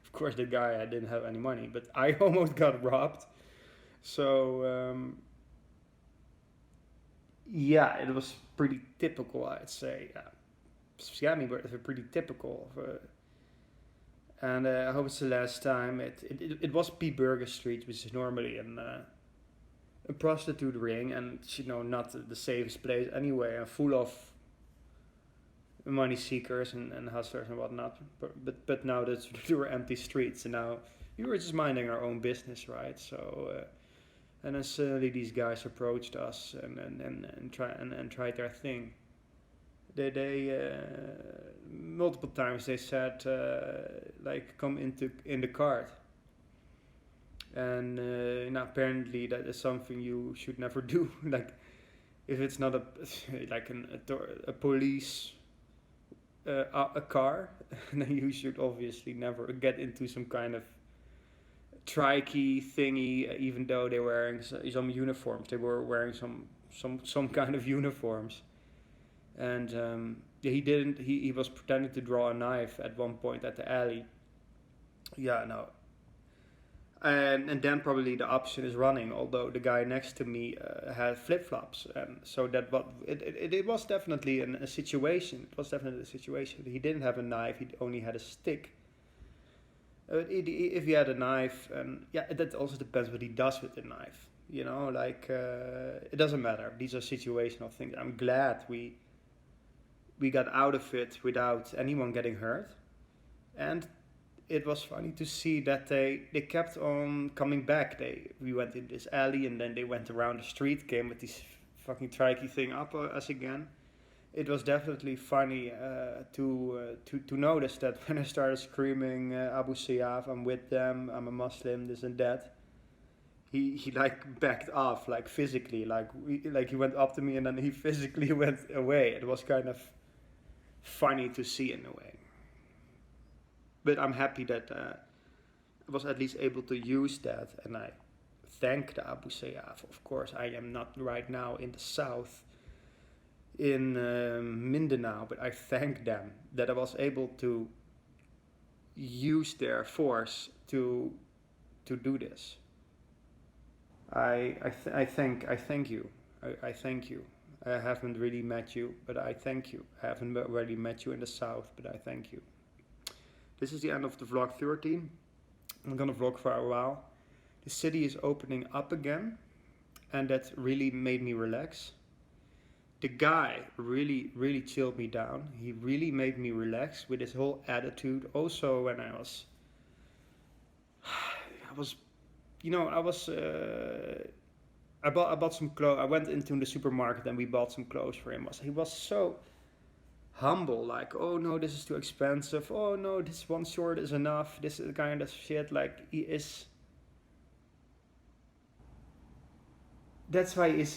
Of course, the guy, I didn't have any money, but I almost got robbed. So yeah, it was pretty typical, I'd say. Scammy, but pretty typical. And I hope it's the last time. It was P. Burger Street, which is normally a prostitute ring, and not the safest place anyway, and full of money seekers and hustlers and whatnot. But now there were empty streets, and now we were just minding our own business, right? So. And then suddenly these guys approached us and tried their thing. They multiple times they said like, come in the cart. And apparently that is something you should never do. Like, if it's not a police a car, then you should obviously never get into some kind of trikey thingy, even though they're wearing some uniforms. They were wearing some kind of uniforms, and he was pretending to draw a knife at one point at the alley. Yeah, no. And then probably the option is running, although the guy next to me had flip-flops, and so it was definitely a situation. It was definitely a situation. He didn't have a knife, he only had a stick. If he had a knife, and yeah, that also depends what he does with the knife. It doesn't matter. These are situational things. I'm glad we got out of it without anyone getting hurt, and it was funny to see that they kept on coming back. We went in this alley, and then they went around the street, came with this fucking trikey thing up us again. It was definitely funny to notice that when I started screaming Abu Sayyaf, I'm with them, I'm a Muslim, this and that, he like backed off, like physically, like he went up to me and then he physically went away. It was kind of funny to see in a way. But I'm happy that I was at least able to use that, and I thank the Abu Sayyaf. Of course, I am not right now in the south, in Mindanao, but I thank them that I was able to use their force to do this. I thank you. I thank you. I haven't really met you, but I thank you. I haven't really met you in the south, but I thank you. This is the end of the vlog 13. I'm gonna vlog for a while. The city is opening up again, and that really made me relax. The guy really, really chilled me down. He really made me relax with his whole attitude. Also, when I bought some clothes. I went into the supermarket and we bought some clothes for him. He was so humble, like, oh no, this is too expensive. Oh no, this one short is enough. This is kind of shit. Like, he is. That's why he is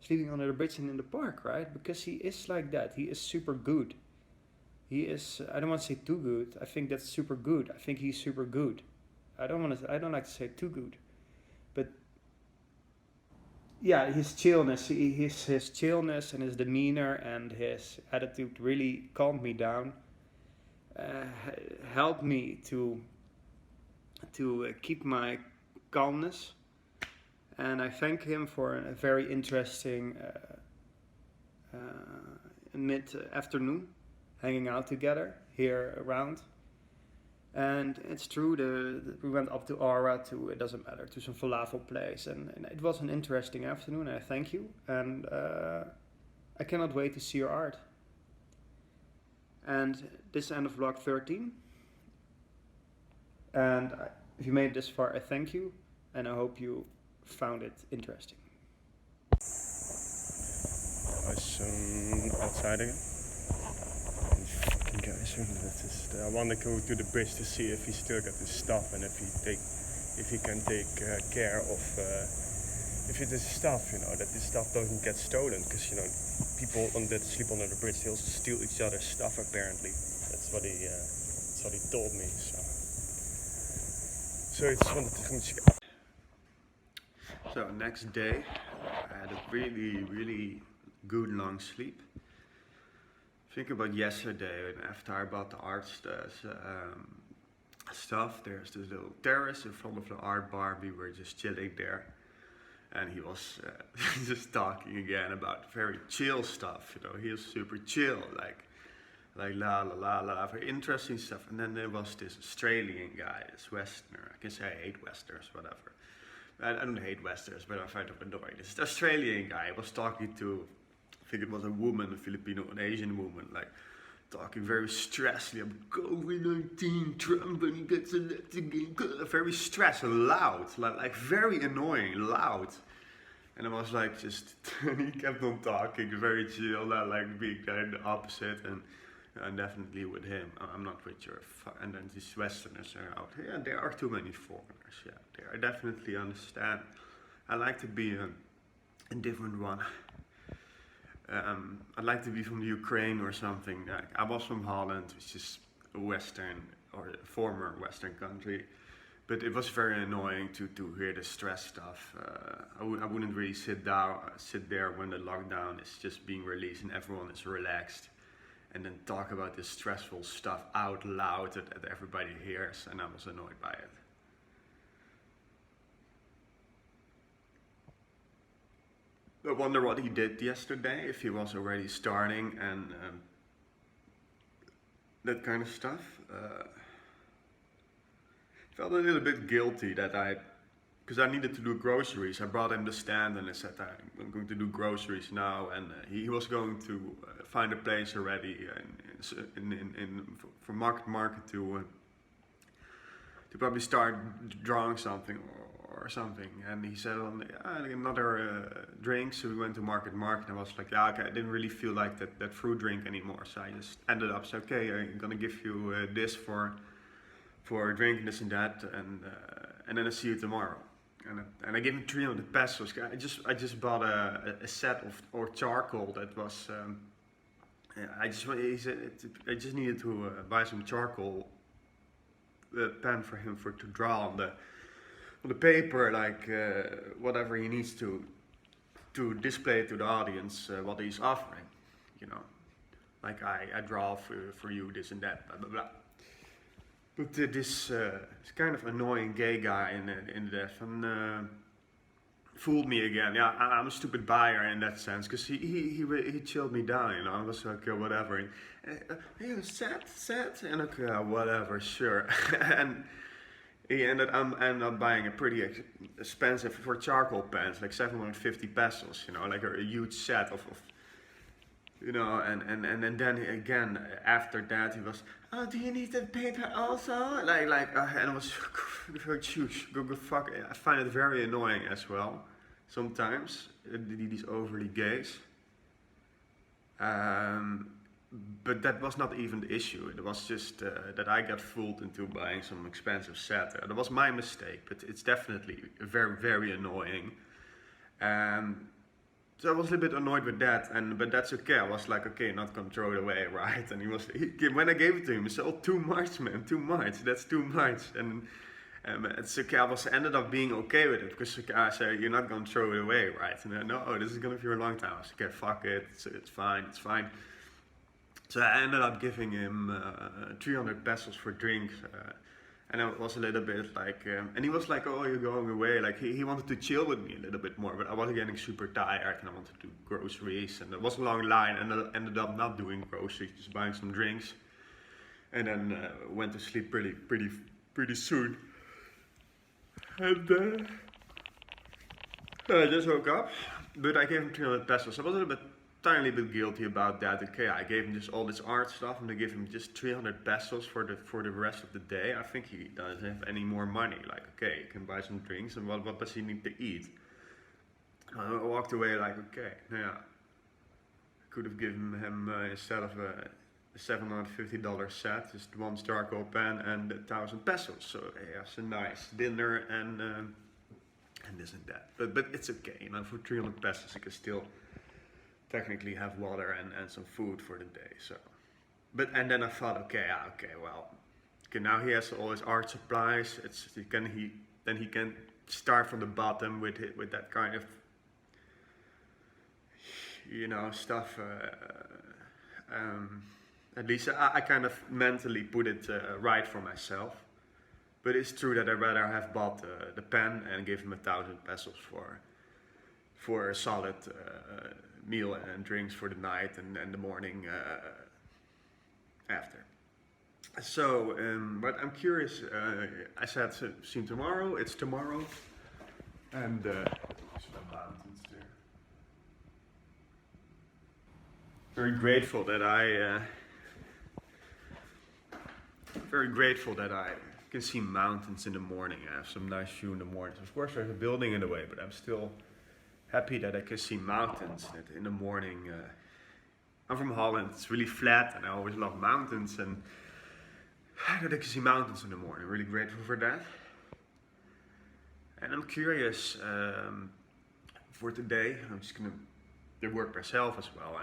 sleeping under the bridge and in the park, right? Because he is like that. He is super good. He is. I don't want to say too good. I think that's super good. I think he's super good. I don't like to say too good, but yeah, his chillness, his chillness and his demeanor and his attitude really calmed me down. Helped me to keep my calmness. And I thank him for a very interesting mid-afternoon, hanging out together here around. And it's true, we went up to Aura, it doesn't matter, to some falafel place. And it was an interesting afternoon, and I thank you. And I cannot wait to see your art. And this is the end of vlog 13. And if you made it this far, I thank you, and I hope you found it interesting. I was outside again. These fucking guys. I want to go to the bridge to see if he still got his stuff and if he can take care of if it is stuff, that this stuff doesn't get stolen, because people that sleep under the bridge, they also steal each other's stuff apparently. That's what he told me. So I just wanted to come check. So next day, I had a really, really good long sleep. Think about yesterday, and after I bought the art stuff, there's this little terrace in front of the art bar. We were just chilling there, and he was just talking again about very chill stuff. He was super chill, like la la la la, very interesting stuff. And then there was this Australian guy, this Westerner. I can say I hate Westerners, whatever. I don't hate Westerners, but I find them annoying. This Australian guy was talking to, I think it was a woman, a Filipino, an Asian woman, like talking very stressfully about COVID-19, Trump, and he gets elected again. Very stressed and loud, like very annoying, loud. And I was like, and he kept on talking, very chill, like being kind of the opposite, and definitely with him. I'm not with your, and then these Westerners are out. Yeah, there are too many foreigners, yeah, there. I definitely understand. I like to be a different one. I'd like to be from the Ukraine or something. I was from Holland, which is a Western, or a former Western country. But it was very annoying to hear the stress stuff. I wouldn't really sit there when the lockdown is just being released and everyone is relaxed, and then talk about this stressful stuff out loud that everybody hears, and I was annoyed by it. I wonder what he did yesterday, if he was already starting and that kind of stuff. Felt a little bit guilty that because I needed to do groceries. I brought him the stand and I said I'm going to do groceries now, and he was going to find a place already for market to probably start drawing something or something. And he said another drink, so we went to market. I was like, yeah, okay, I didn't really feel like that fruit drink anymore, so I just ended up saying, okay, I'm gonna give you this for a drink, this and that, and then I see you tomorrow. And I gave him 300 pesos. I just bought a set of charcoal that was. He said I just needed to buy some charcoal pen for him to draw on the paper, like whatever he needs to display to the audience what he's offering. Like I draw for you this and that, blah blah blah. But this kind of annoying gay guy in the fooled me again. Yeah, I'm a stupid buyer in that sense, because he chilled me down. I was like, whatever. Set, and okay, whatever, sure. And he ended up buying a pretty expensive for charcoal pens, like 750 pesos. Like a huge set of. And then again after that he was, oh, do you need the paper also? And I was, go fuck. I find it very annoying as well, sometimes, these overly gays. But that was not even the issue. It was just that I got fooled into buying some expensive set. That was my mistake, but it's definitely very, very annoying. So I was a little bit annoyed with that, but that's okay. I was like, okay, not gonna throw it away, right? And when I gave it to him, he said, oh, too much, man, too much. That's too much. And it's okay. I ended up being okay with it, because I said, you're not gonna throw it away, right? And no, this is gonna be for a long time. I was like, okay, fuck it. It's fine. So I ended up giving him 300 pesos for drinks. And it was a little bit like, and he was like, oh, you're going away. Like he wanted to chill with me a little bit more, but I was getting super tired and I wanted to do groceries. And there was a long line, and I ended up not doing groceries, just buying some drinks. And then went to sleep pretty soon. And I just woke up, but I gave him 300 pesos. I was a little bit tiny bit guilty about that. Okay, I gave him just all this art stuff, and I give him just 300 pesos for the rest of the day. I think he doesn't have any more money. Like, okay, he can buy some drinks, and what does he need to eat? I walked away like, okay, yeah, I could have given him instead of a $750 set, just one charcoal pen and 1,000 pesos. So he has a nice dinner and this and that. But it's okay, you know, for 300 pesos you can still technically have water and some food for the day. So, and then I thought, okay, well, now he has all his art supplies. Then he can start from the bottom with that kind of, you know, stuff. At least I kind of mentally put it right for myself. But it's true that I'd rather have bought the pen and give him 1,000 pesos for a solid meal and drinks for the night and the morning after. So, but I'm curious. I said, see him tomorrow. It's tomorrow, and some mountains there. Very grateful that I can see mountains in the morning. I have some nice view in the mornings. Of course, there's a building in the way, but I'm still happy that I can see mountains in the morning. I'm from Holland. It's really flat, and I always love mountains. And that I can see mountains in the morning. Really grateful for that. And I'm curious for today. I'm just gonna work myself as well,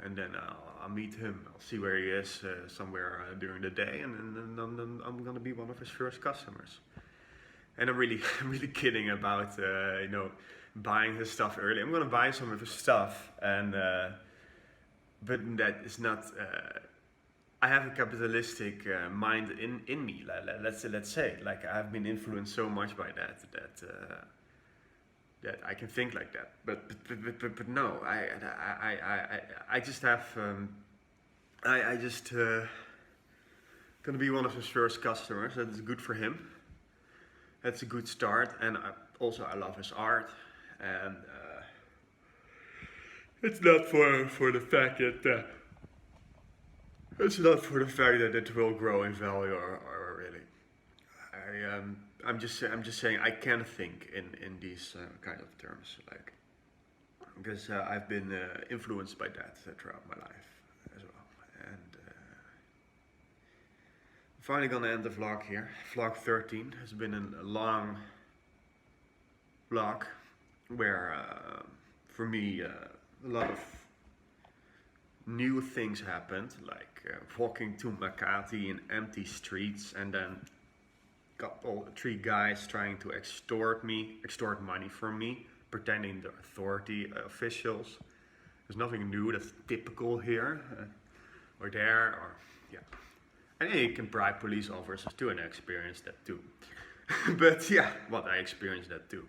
and then I'll meet him. I'll see where he is somewhere during the day, and then I'm gonna be one of his first customers. And I'm really kidding about you know, buying his stuff early. I'm gonna buy some of his stuff, and but that is not. I have a capitalistic mind in me. Let's say, like, I've been influenced so much by that I can think like that. But no, I just have I just gonna be one of his first customers. That's good for him. That's a good start, and I love his art, and it's not for the fact that. It's not for the fact that it will grow in value or really. I'm just saying I can think in these kind of terms, like, because I've been influenced by that throughout my life as well. And I'm finally gonna end the vlog here. Vlog 13 has been a long vlog where for me a lot of new things happened, like walking to Makati in empty streets, and then got all 3 guys trying to extort money from me, pretending they're authority officials. There's nothing new, that's typical here or there, or yeah. And you can bribe police officers too, and I experienced that too. But yeah, I experienced that too,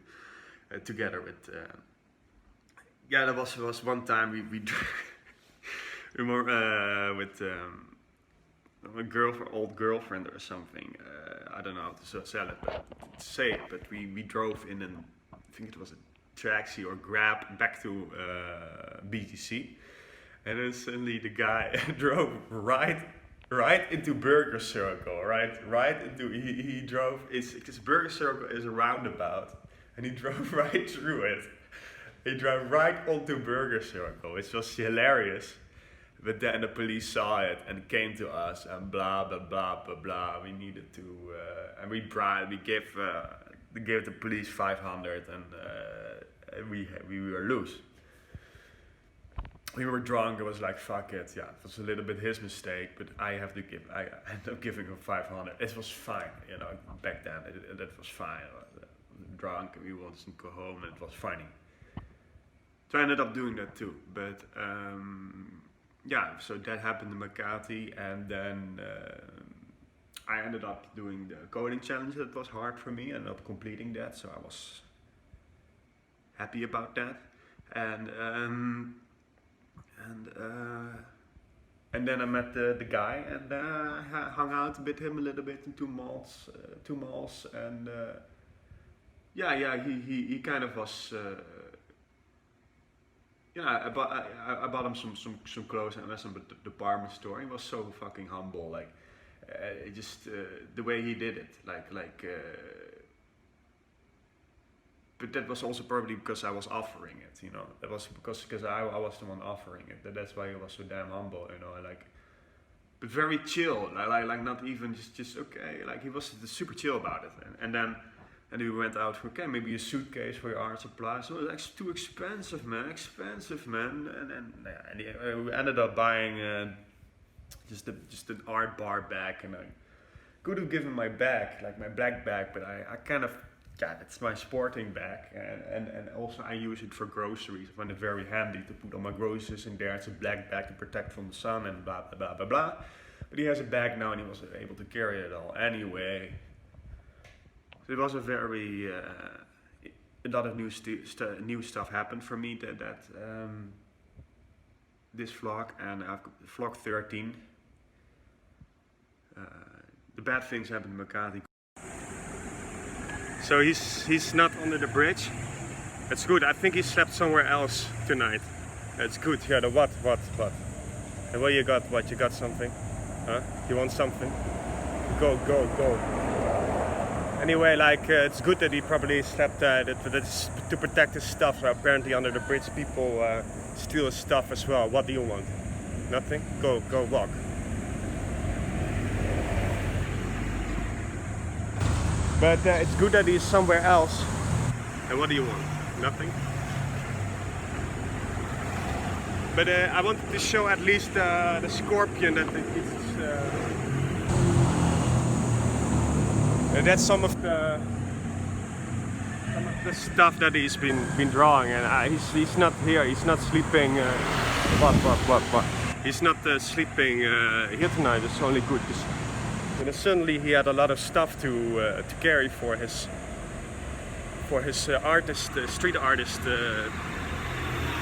together with. There was one time we with a old girlfriend or something. I don't know how to say it, but we drove in I think it was a taxi or Grab back to BGC, and then suddenly the guy drove right into Burger Circle, right into he drove. Because Burger Circle is a roundabout, and he drove right through it. He drove right onto Burger Circle, which was hilarious. But then the police saw it and came to us and blah blah blah blah blah. We needed to and we gave the police 500, and we were loose. We were drunk. It was like, fuck it. Yeah, it was a little bit his mistake, but I ended up giving him 500. It was fine, you know. Back then, it was fine. I was drunk and we wanted to go home, and it was funny. So I ended up doing that too, but. Yeah, so that happened in Makati, and then I ended up doing the coding challenge. That was hard for me. I ended up completing that, so I was happy about that. And then I met the guy, and hung out with him a little bit in two malls, and he kind of was. you know, I bought him some clothes at some department store. He was so fucking humble, like the way he did it, but that was also probably because I was offering it, you know. That was because I was the one offering it. That's why he was so damn humble, you know. But very chill, like not even just okay. Like he was super chill about it, and then we went out for okay, maybe a suitcase for your art supplies. So it's too expensive, man. And we ended up buying just an art bar bag, and I could have given my bag, like my black bag, but I kind of. Yeah, it's my sporting bag, and also I use it for groceries. I find it very handy to put all my groceries in there. It's a black bag to protect from the sun and blah blah blah blah blah. But he has a bag now and he was able to carry it all anyway. So it was a very a lot of new stuff happened for me that this vlog, and I've got vlog 13. The bad things happened to Makati. So he's not under the bridge. It's good. I think he slept somewhere else tonight. It's good. Yeah, the what? And what you got? What, you got something? Huh? You want something? Go. Anyway, like it's good that he probably slept that's to protect his stuff. So apparently under the bridge people steal his stuff as well. What do you want? Nothing? Go walk. But it's good that he's somewhere else. And what do you want? Nothing? But I wanted to show at least the scorpion that that's some of the stuff that he's been drawing, and he's not here. He's not sleeping. What? He's not sleeping here tonight. It's only good. And suddenly he had a lot of stuff to carry for his artist, street artist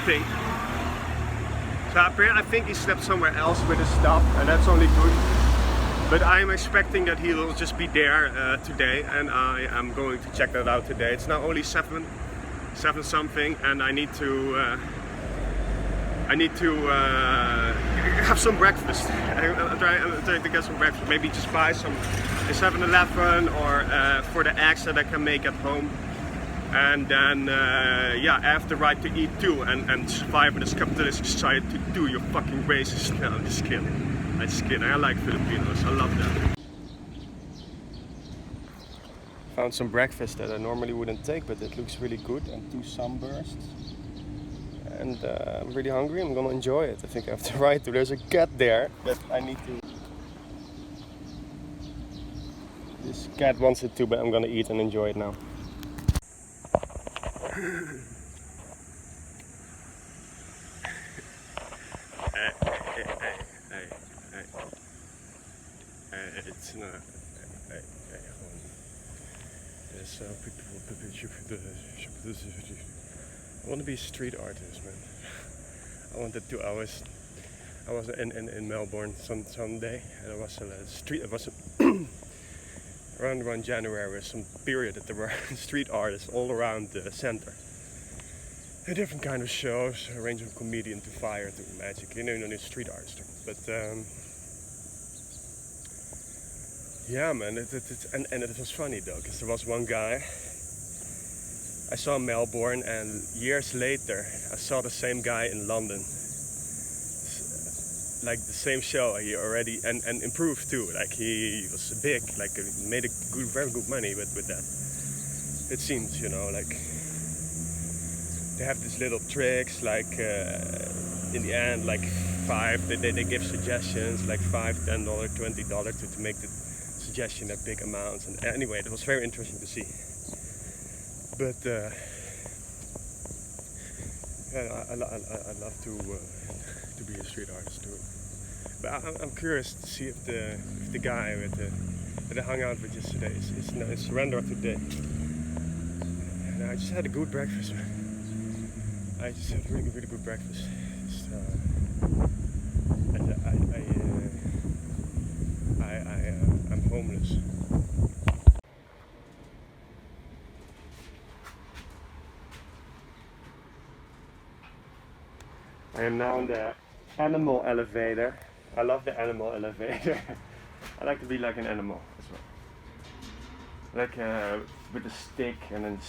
thing. So I think he slept somewhere else with his stuff, and that's only good. But I'm expecting that he will just be there today, and I am going to check that out today. It's now only 7 something, and I need to have some breakfast. I'm trying to get some breakfast. Maybe just buy some 7-Eleven or for the eggs that I can make at home. And then, yeah, I have the right to eat too and survive in this capitalist society too, you fucking racist. No, I'm just kidding. I like Filipinos. I love them. Found some breakfast that I normally wouldn't take, but it looks really good, and 2 sunbursts. And I'm really hungry. I'm gonna enjoy it. I think I have the right to. There's a cat there that I need to. This cat wants it too, but I'm gonna eat and enjoy it now. It's not. I want to be a street artist, man. I wanted to. I was in Melbourne Sunday, and it was a street. It was around January, some period that there were street artists all around the center. A different kind of shows, ranging from comedian to fire to magic. You know, street artists. But yeah, man, and it was funny though, because there was one guy I saw in Melbourne, and years later I saw the same guy in London. Like the same show, he already and improved too. Like he was big, like made very good money with that. It seems, you know, like they have these little tricks, like in the end, like they give suggestions, like $5, $10, $20 to make the suggestion at big amounts. And anyway, it was very interesting to see. But yeah, I love to be a street artist too. But I'm curious to see if the guy that I hung out with yesterday is surrendered today. And I just had a good breakfast, man. I just had really good breakfast. I'm homeless. am now in the animal elevator. I love the animal elevator. I like to be like an animal as well. Like with a stick and then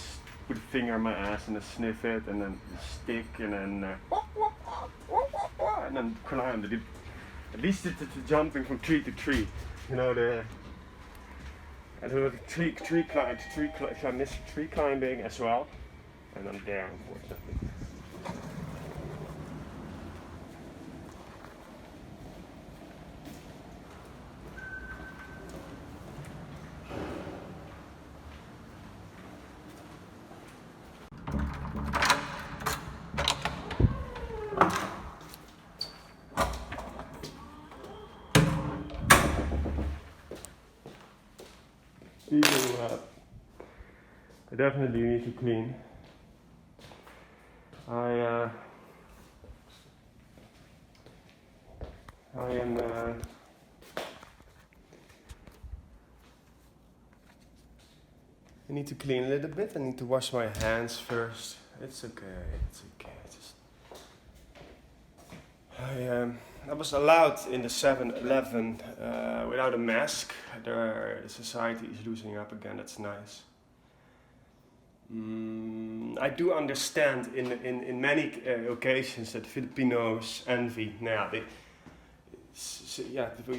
put a finger in my ass and then sniff it and then the stick and then climb. At least it's jumping from tree to tree. You know and the tree climbing as well. And I'm there, unfortunately. Speaking of, I definitely need to clean. I need to clean a little bit. I need to wash my hands first. It's okay. I was allowed in the 7-Eleven without a mask. The society is losing up again. That's nice. I do understand in many occasions that Filipinos envy.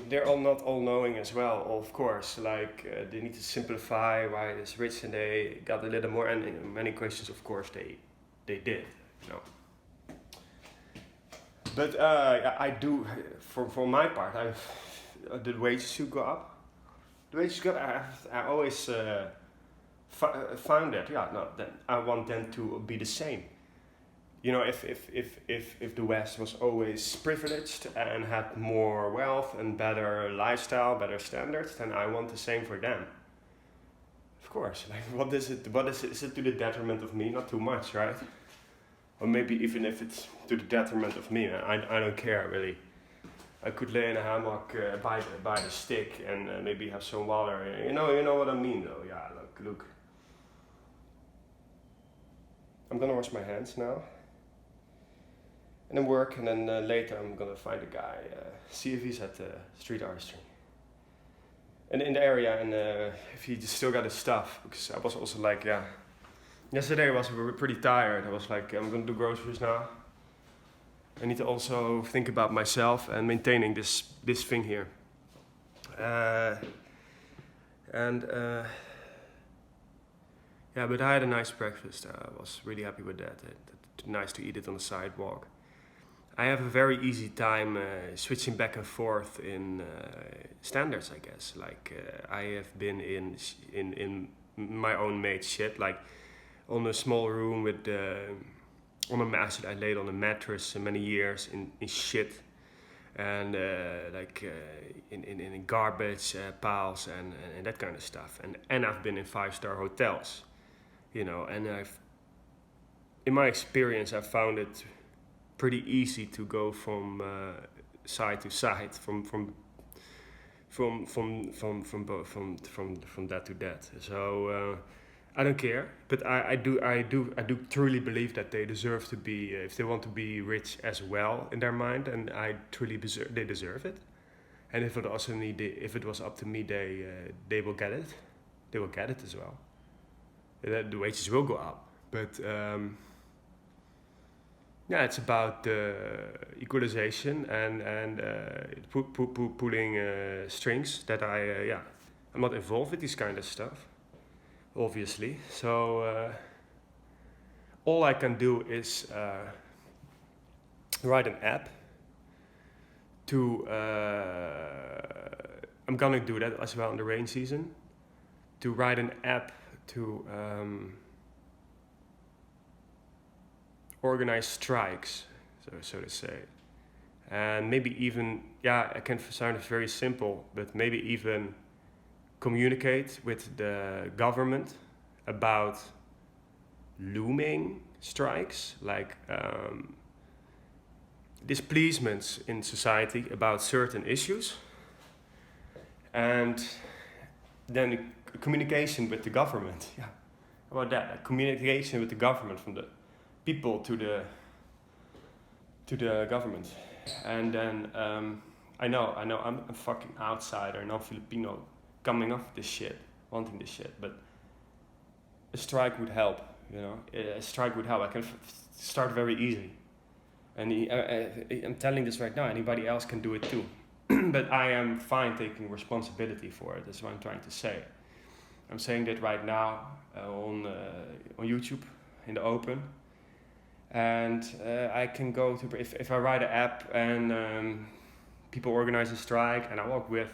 They're all not all knowing as well, of course. Like they need to simplify why it's rich and they got a little more. And in many questions, of course, they did. You know. But I do, for my part, the wages should go up. The wages go up. I always found that, that I want them to be the same. You know, if the West was always privileged and had more wealth and better lifestyle, better standards, then I want the same for them. Of course, like what is it? Is it to the detriment of me? Not too much, right? Or maybe even if it's to the detriment of me, I don't care really. I could lay in a hammock by the stick and maybe have some water. You know what I mean though. Yeah, look. I'm gonna wash my hands now. And then work, and then later I'm gonna find a guy, see if he's at street artistry. And in the area, and if he just still got his stuff, because I was also like, yesterday I was pretty tired. I was like, I'm gonna do groceries now. I need to also think about myself and maintaining this thing here. But I had a nice breakfast. I was really happy with that. Nice to eat it on the sidewalk. I have a very easy time switching back and forth in standards, I guess. Like I have been in my own made shit, like on a small room with on a mattress. I laid on a mattress many years in shit, and in garbage piles and that kind of stuff. And I've been in 5-star hotels, you know. And in my experience, I found it pretty easy to go from side to side, from that to that. So I don't care, but I do truly believe that they deserve to be, if they want to be rich as well in their mind, and I truly they deserve it. And if it was up to me, they will get it. They will get it as well. The wages will go up, but. It's about equalization and pulling strings that I'm not involved with this kind of stuff, obviously. So all I can do is write an app to, I'm gonna do that as well in the rain season, to write an app to organize strikes, so to say, and maybe even it can sound very simple, but maybe even communicate with the government about looming strikes, like displeasements in society about certain issues, and then communication with the government. Yeah, how about that? Communication with the government from the people to to the government. And then I know I'm a fucking outsider, non-Filipino, coming off this shit, wanting this shit, but a strike would help, you know. A strike would help. I can start very easy. And I'm telling this right now, anybody else can do it too. But I am fine taking responsibility for it, that's what I'm trying to say. I'm saying that right now on YouTube, in the open. And I can go to, if I write an app and people organize a strike and I walk with,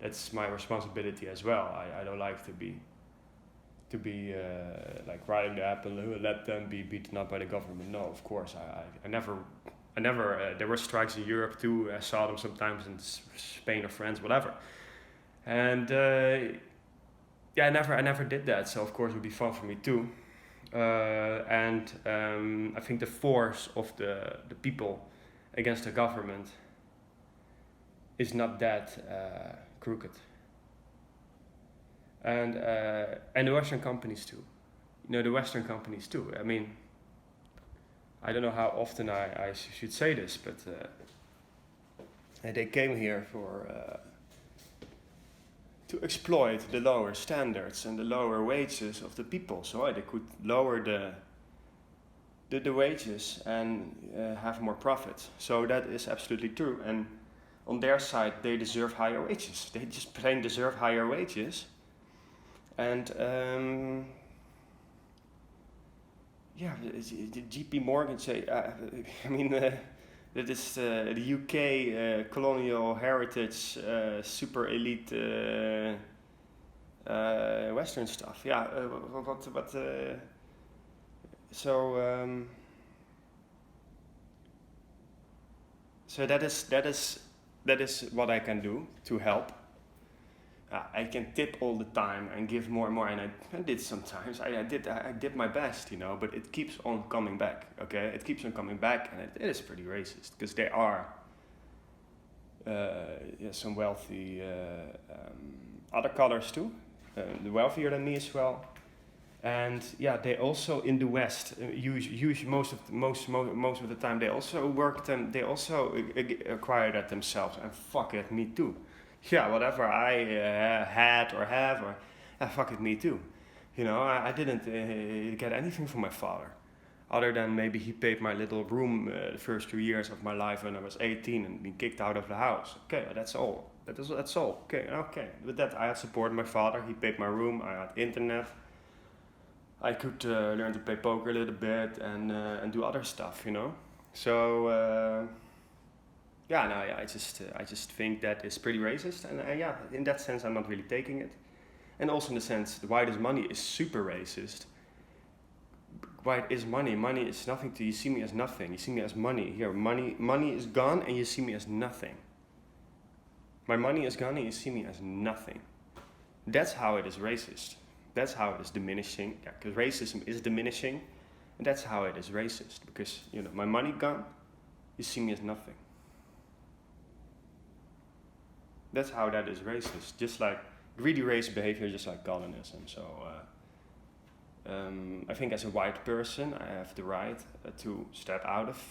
that's my responsibility as well. I don't like to be like writing the app and let them be beaten up by the government. No, of course, I never. There were strikes in Europe too. I saw them sometimes in Spain or France, whatever. And I never did that. So of course it would be fun for me too. I think the force of the people against the government is not that crooked. And the Western companies too. You know, the Western companies too. I mean, I don't know how often I should say this, but they came here for to exploit the lower standards and the lower wages of the people, so they could lower the wages and have more profit. So that is absolutely true. And on their side, they deserve higher wages. They just plain deserve higher wages. And JP Morgan say, that is the UK colonial heritage, super elite Western stuff. Yeah, so that is what I can do to help. I can tip all the time and give more and more, and I did sometimes. I did my best, you know, but it keeps on coming back. Okay, it keeps on coming back, and it is pretty racist because there are some wealthy other colors too, the wealthier than me as well, and yeah, they also in the West use most of the time they also work and they also acquire that themselves, and fuck it, me too. Yeah, whatever I had or have, or fuck it, me too. You know, I didn't get anything from my father, other than maybe he paid my little room the first 2 years of my life when I was 18 and being kicked out of the house. Okay, that's all. That's all. Okay. With that, I had support my father. He paid my room. I had internet. I could learn to play poker a little bit and do other stuff. You know, so. I just think that is pretty racist, and in that sense I'm not really taking it. And also in the sense, why does money is super racist. Why is money? Money is nothing to you. See me as nothing. You see me as money. Here, money is gone, and you see me as nothing. My money is gone, and you see me as nothing. That's how it is racist. That's how it is diminishing. Yeah, because racism is diminishing, and that's how it is racist. Because my money gone, you see me as nothing. That's how that is racist. Just like greedy race behavior, just like communism. So I think as a white person, I have the right to step out of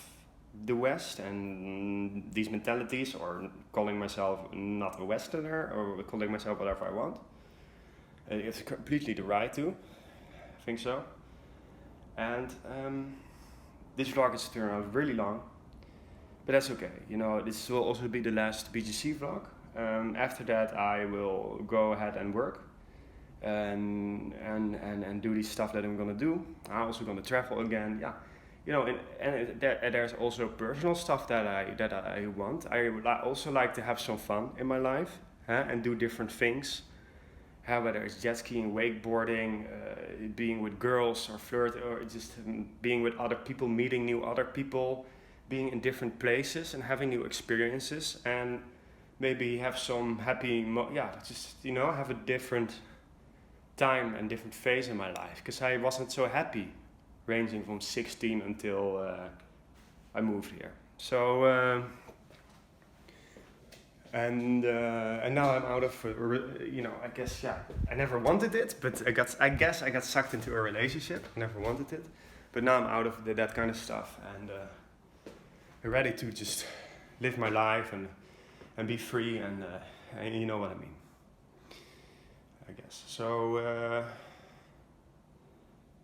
the West and these mentalities, or calling myself not a Westerner, or calling myself whatever I want. It's completely the right to. I think so. And this vlog is turned out really long, but that's okay. This will also be the last BGC vlog. After that, I will go ahead and work and do this stuff that I'm gonna do. I'm also gonna travel again. Yeah, there's also personal stuff that I want. I would also like to have some fun in my life and do different things. Whether it's jet skiing, wakeboarding, being with girls or flirt, or just being with other people, meeting new other people, being in different places and having new experiences, and maybe have some happy, have a different time and different phase in my life, because I wasn't so happy ranging from 16 until I moved here. So, and now I'm out of, I guess, I never wanted it, but I guess I got sucked into a relationship. I never wanted it, but now I'm out of that kind of stuff, ready to just live my life and be free, and you know what I mean, I guess. So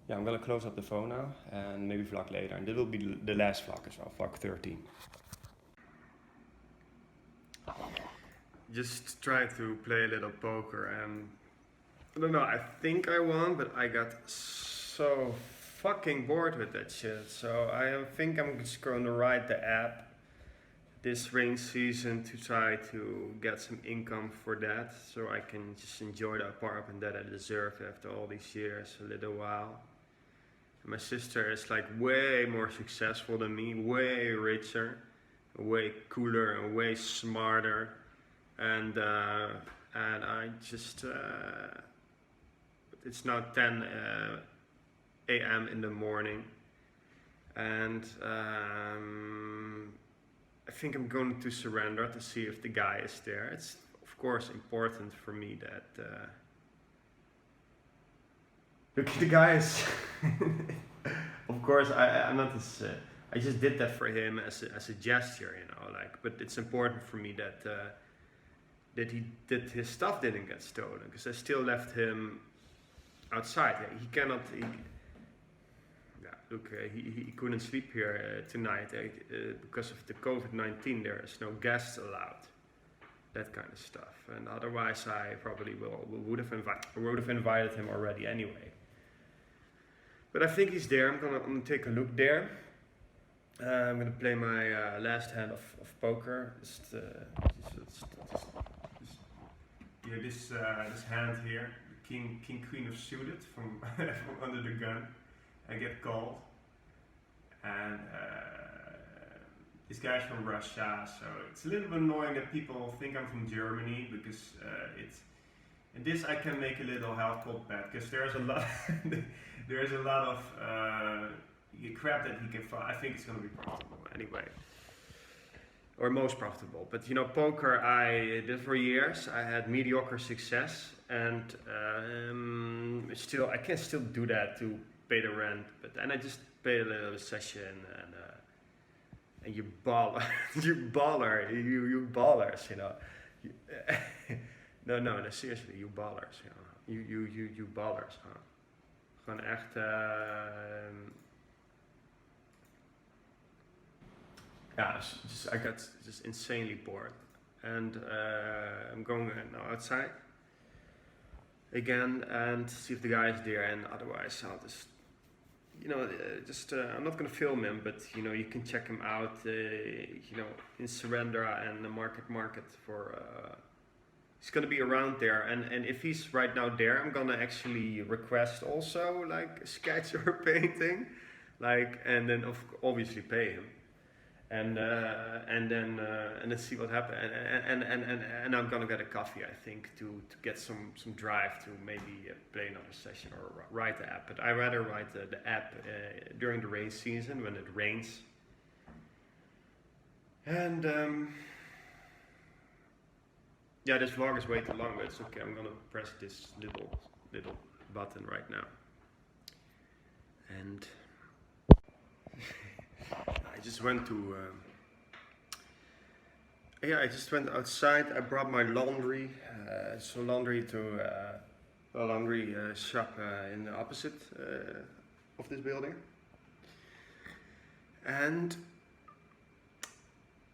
yeah, I'm gonna close up the phone now and maybe vlog later, and this will be the last vlog as well, vlog 13. Just try to play a little poker, and I don't know, I think I won, but I got so fucking bored with that shit. So I think I'm just going to write the app this rain season to try to get some income for that, so I can just enjoy the apartment that I deserve after all these years a little while. And my sister is like way more successful than me, way richer, way cooler and way smarter. And I just, it's now 10 a.m. in the morning, and I think I'm going to surrender to see if the guy is there. It's of course important for me that, look, the guy is, of course I'm not as, I just did that for him as a gesture, you know, like, but it's important for me that his stuff didn't get stolen, because I still left him outside. He cannot. He couldn't sleep here tonight because of the COVID-19. There is no guests allowed, that kind of stuff. And otherwise, I probably would have invited him already anyway. But I think he's there. I'm gonna take a look there. I'm gonna play my last hand of poker. This hand here, King Queen of suited from under the gun. I get called, and this guy's from Russia, so it's a little bit annoying that people think I'm from Germany, because in this I can make a little health cult bet, because there's a lot of crap that he can find. I think it's gonna be profitable anyway. Or most profitable, but you know, poker I did for years. I had mediocre success, and I can still do that to pay the rent. But then I just paid a little session, and you baller, you ballers, you know. No, seriously, you ballers, you know. You ballers, huh? Gewoon echt. Yeah, I got just insanely bored, and I'm going now outside again and see if the guy is there, and otherwise I'll just, you know, I'm not gonna film him, but you know, you can check him out, you know, in Surrender and the market for. He's gonna be around there, and if he's right now there, I'm gonna actually request also like a sketch or a painting, like, and then obviously pay him. And then see what happens. And I'm gonna get a coffee, I think, to get some drive to maybe play another session or write the app. But I rather write the app during the rain season when it rains. And yeah, this vlog is way too long, but it's okay. I'm gonna press this little button right now. And I just went to, I just went outside. I brought my laundry, laundry to a laundry shop in the opposite of this building. And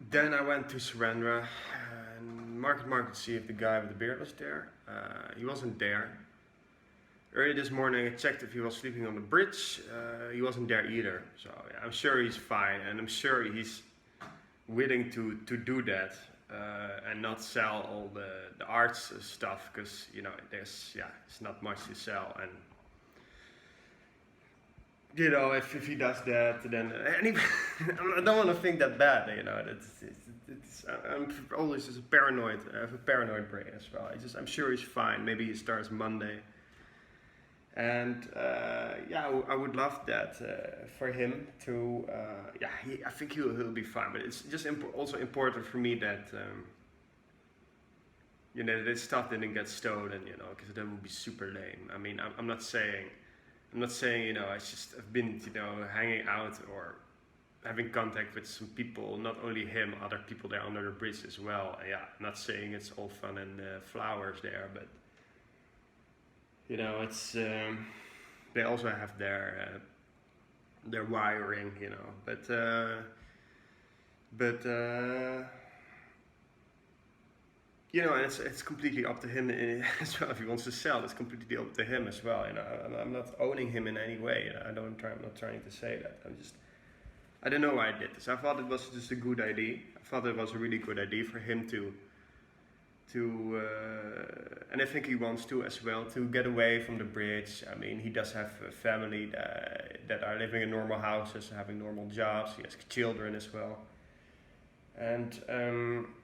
then I went to Surrendra and market to see if the guy with the beard was there. He wasn't there. Early this morning I checked if he was sleeping on the bridge. He wasn't there either. So yeah, I'm sure he's fine, and I'm sure he's willing to do that and not sell all the arts stuff, because you know, it's not much to sell. And you know, if he does that, then I don't want to think that bad. You know, I'm always just paranoid. I have a paranoid brain as well. I'm sure he's fine. Maybe he starts Monday. And I would love that for him to. I think he'll be fine. But it's just also important for me that you know, this stuff didn't get stolen. You know, because that would be super lame. I mean, I'm not saying, you know, I've been, you know, hanging out or having contact with some people, not only him, other people there under the bridge as well. Yeah, I'm not saying it's all fun and flowers there, but you know, it's they also have their wiring, you know, but you know, and it's completely up to him as well. If he wants to sell, it's completely up to him as well. You know, I'm not owning him in any way. I'm not trying to say that. I don't know why I did this. I thought it was just a good idea. I thought it was a really good idea for him to and I think he wants to as well, to get away from the bridge. I mean, he does have a family that are living in normal houses, having normal jobs. He has children as well. And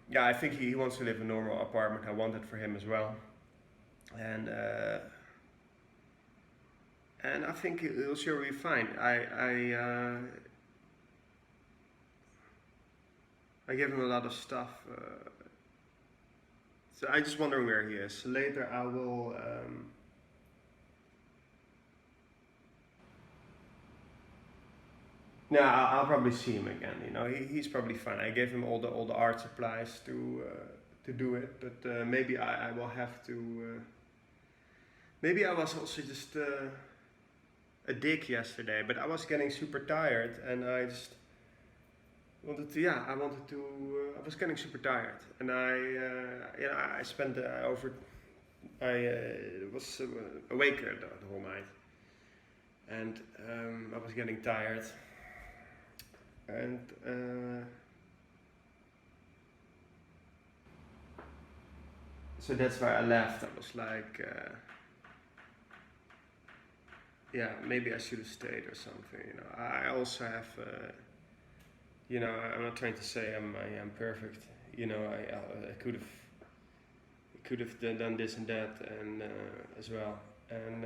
yeah, I think he wants to live in a normal apartment. I want it for him as well. And I think he'll sure be fine. I give him a lot of stuff. So I just wonder where he is. Later I will no, I'll probably see him again. You know, he's probably fine. I gave him all the art supplies to do it, but maybe I will have to. Maybe I was also just a dick yesterday, but I was getting super tired, and I just wanted to. Yeah, I wanted to. I was getting super tired, and you know, I spent I was awake the whole night, and I was getting tired. And so that's why I left. I was like, yeah, maybe I should have stayed or something. You know, I also have, you know, I'm not trying to say I am perfect. You know, I could have done this and that, and as well, and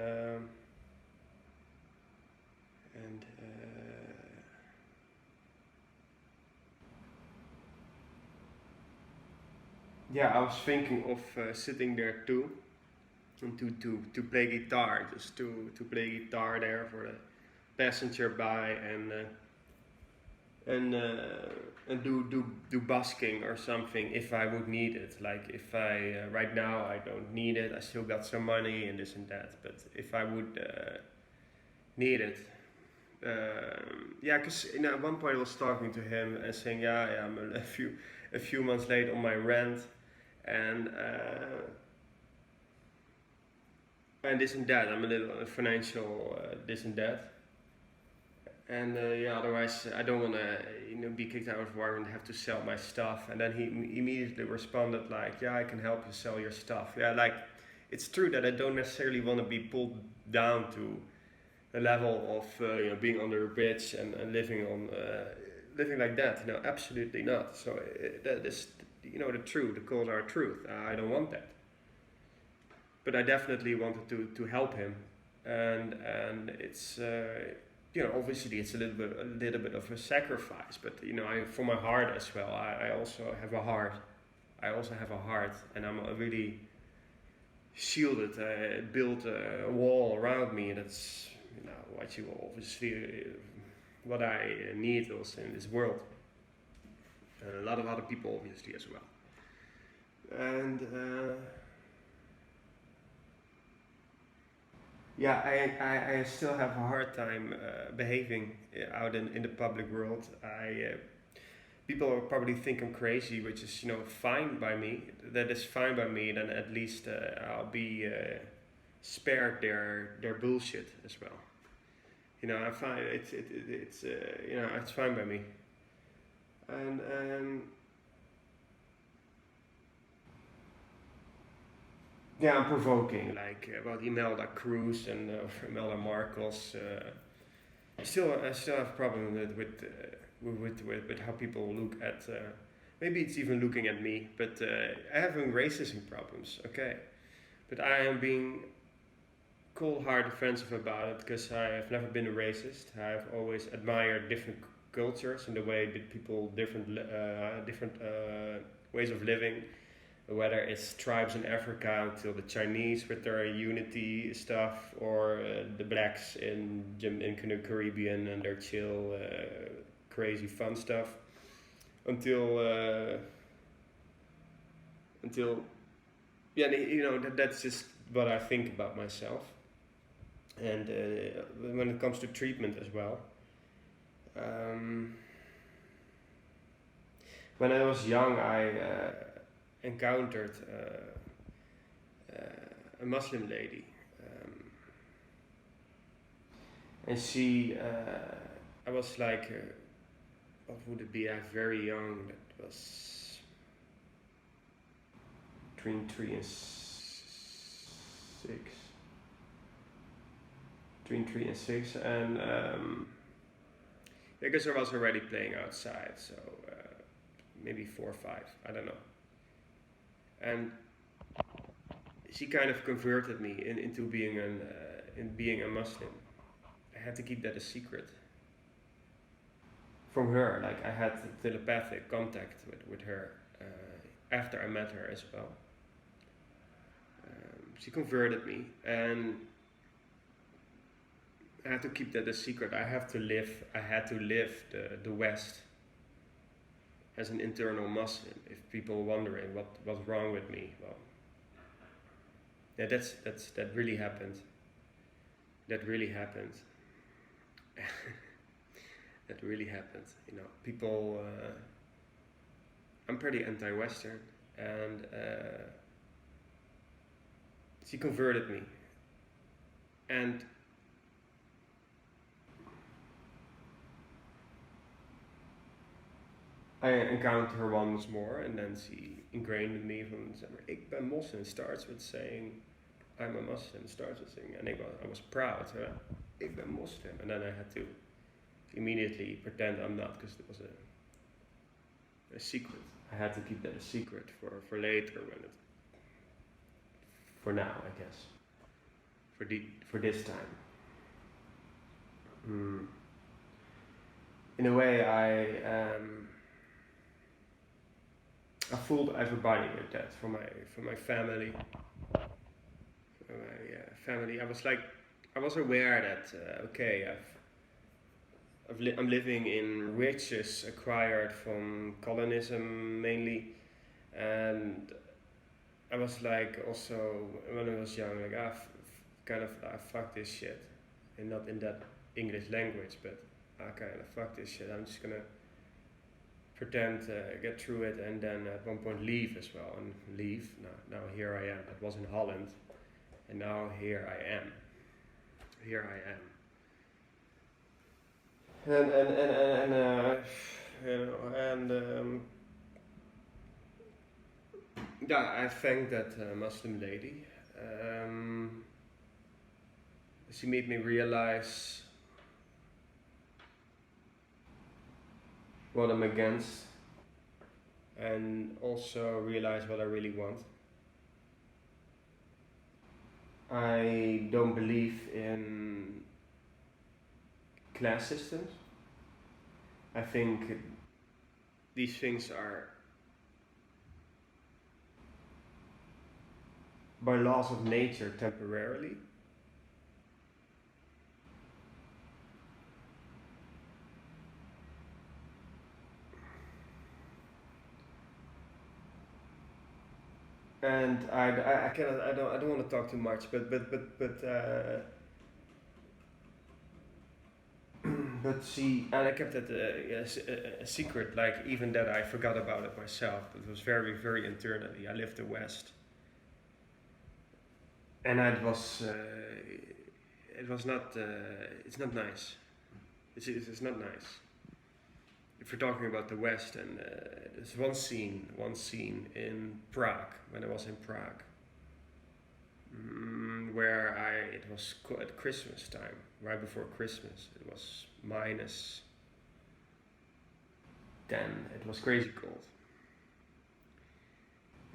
yeah, I was thinking of sitting there too, and to play guitar, just to play guitar there for the passenger by, and do busking or something if I would need it. Like if I right now I don't need it, I still got some money and this and that. But if I would need it, yeah, because you know, at one point I was talking to him and saying, yeah, I'm a few months late on my rent, and this and that. I'm a little financial this and that, and yeah. Otherwise, I don't want to, you know, be kicked out of work and have to sell my stuff. And then he immediately responded like, "Yeah, I can help you sell your stuff." Yeah, like it's true that I don't necessarily want to be pulled down to the level of you know, being under a bridge and living on living like that. You know, absolutely not. So that is, you know, the cold hard truth. I don't want that. But I definitely wanted to help him, and it's you know, obviously it's a little bit of a sacrifice. But you know, for my heart as well. I also have a heart. And I'm really shielded. Built a wall around me. That's, you know, what you obviously what I need also in this world. A lot of other people obviously as well. And yeah, I still have a hard time behaving out in the public world. People will probably think I'm crazy, which is, you know, fine by me. That is fine by me. Then at least I'll be spared their bullshit as well. You know, I find it's you know, it's fine by me. And yeah, I'm provoking, like about Imelda Cruz and Imelda Marcos. I still have a problem with how people look at. Maybe it's even looking at me, but I have racism problems. Okay, but I am being cold-hard defensive about it because I have never been a racist. I've always admired different cultures and the way that people different ways of living. Whether it's tribes in Africa until the Chinese with their unity stuff, or the blacks in the Caribbean and their chill crazy fun stuff until yeah, you know, that's just what I think about myself. And when it comes to treatment as well, when I was young, I encountered a Muslim lady, and she, I was like, what would it be? I'm very young. That was between 3 and 6. Between 3 and 6, and I guess I was already playing outside, so maybe 4 or 5, I don't know. And she kind of converted me into being a Muslim. I had to keep that a secret from her. Like, I had telepathic contact with her after I met her as well. She converted me, and I had to keep that a secret. I had to live the West as an internal Muslim. If people were wondering what's wrong with me, well, yeah, that really happened. That really happened. That really happened. You know, people. I'm pretty anti-Western, and she converted me, and I encountered her once more, and then she ingrained in me from ik ben Muslim starts with saying I'm a Muslim, starts with saying, and I was proud, ik ben Muslim, and then I had to immediately pretend I'm not, because it was a secret. I had to keep that a secret for later, for now, I guess, for this time. In a way, I fooled everybody with that. For my family, family. I was aware that okay, I'm living in riches acquired from colonialism mainly, and I was like, also when I was young, like fuck this shit, and not in that English language, but I kind of fuck this shit. I'm just gonna pretend get through it, and then at one point leave as well, and leave. Now here I am. That was in Holland, and now here I am. Here I am. And you know, and yeah, I thank that Muslim lady. She made me realize what I'm against, and also realize what I really want. I don't believe in class systems. I think these things are by laws of nature temporarily. And I cannot, I don't want to talk too much, but see, and I kept it a secret, like even that I forgot about it myself. It was very, very internally. I lived the West, and it was not, it's not nice. It's not nice. If we're talking about the West, and there's one scene in Prague, when I was in Prague, where it was at Christmas time, right before Christmas. It was -10. It was crazy cold.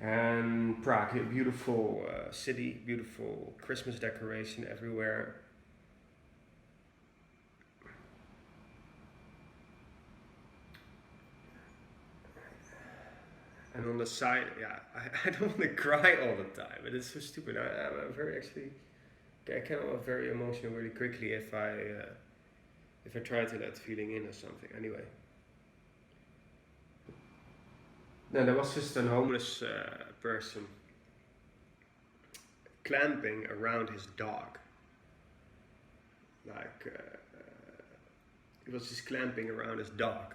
And Prague, a beautiful city, beautiful Christmas decoration everywhere. And on the side, yeah, I don't want to cry all the time, but it's so stupid. I'm very I get very emotional really quickly if I try to let feeling in or something. Anyway, No, there was just a homeless person clamping around his dog. Like, he was just clamping around his dog.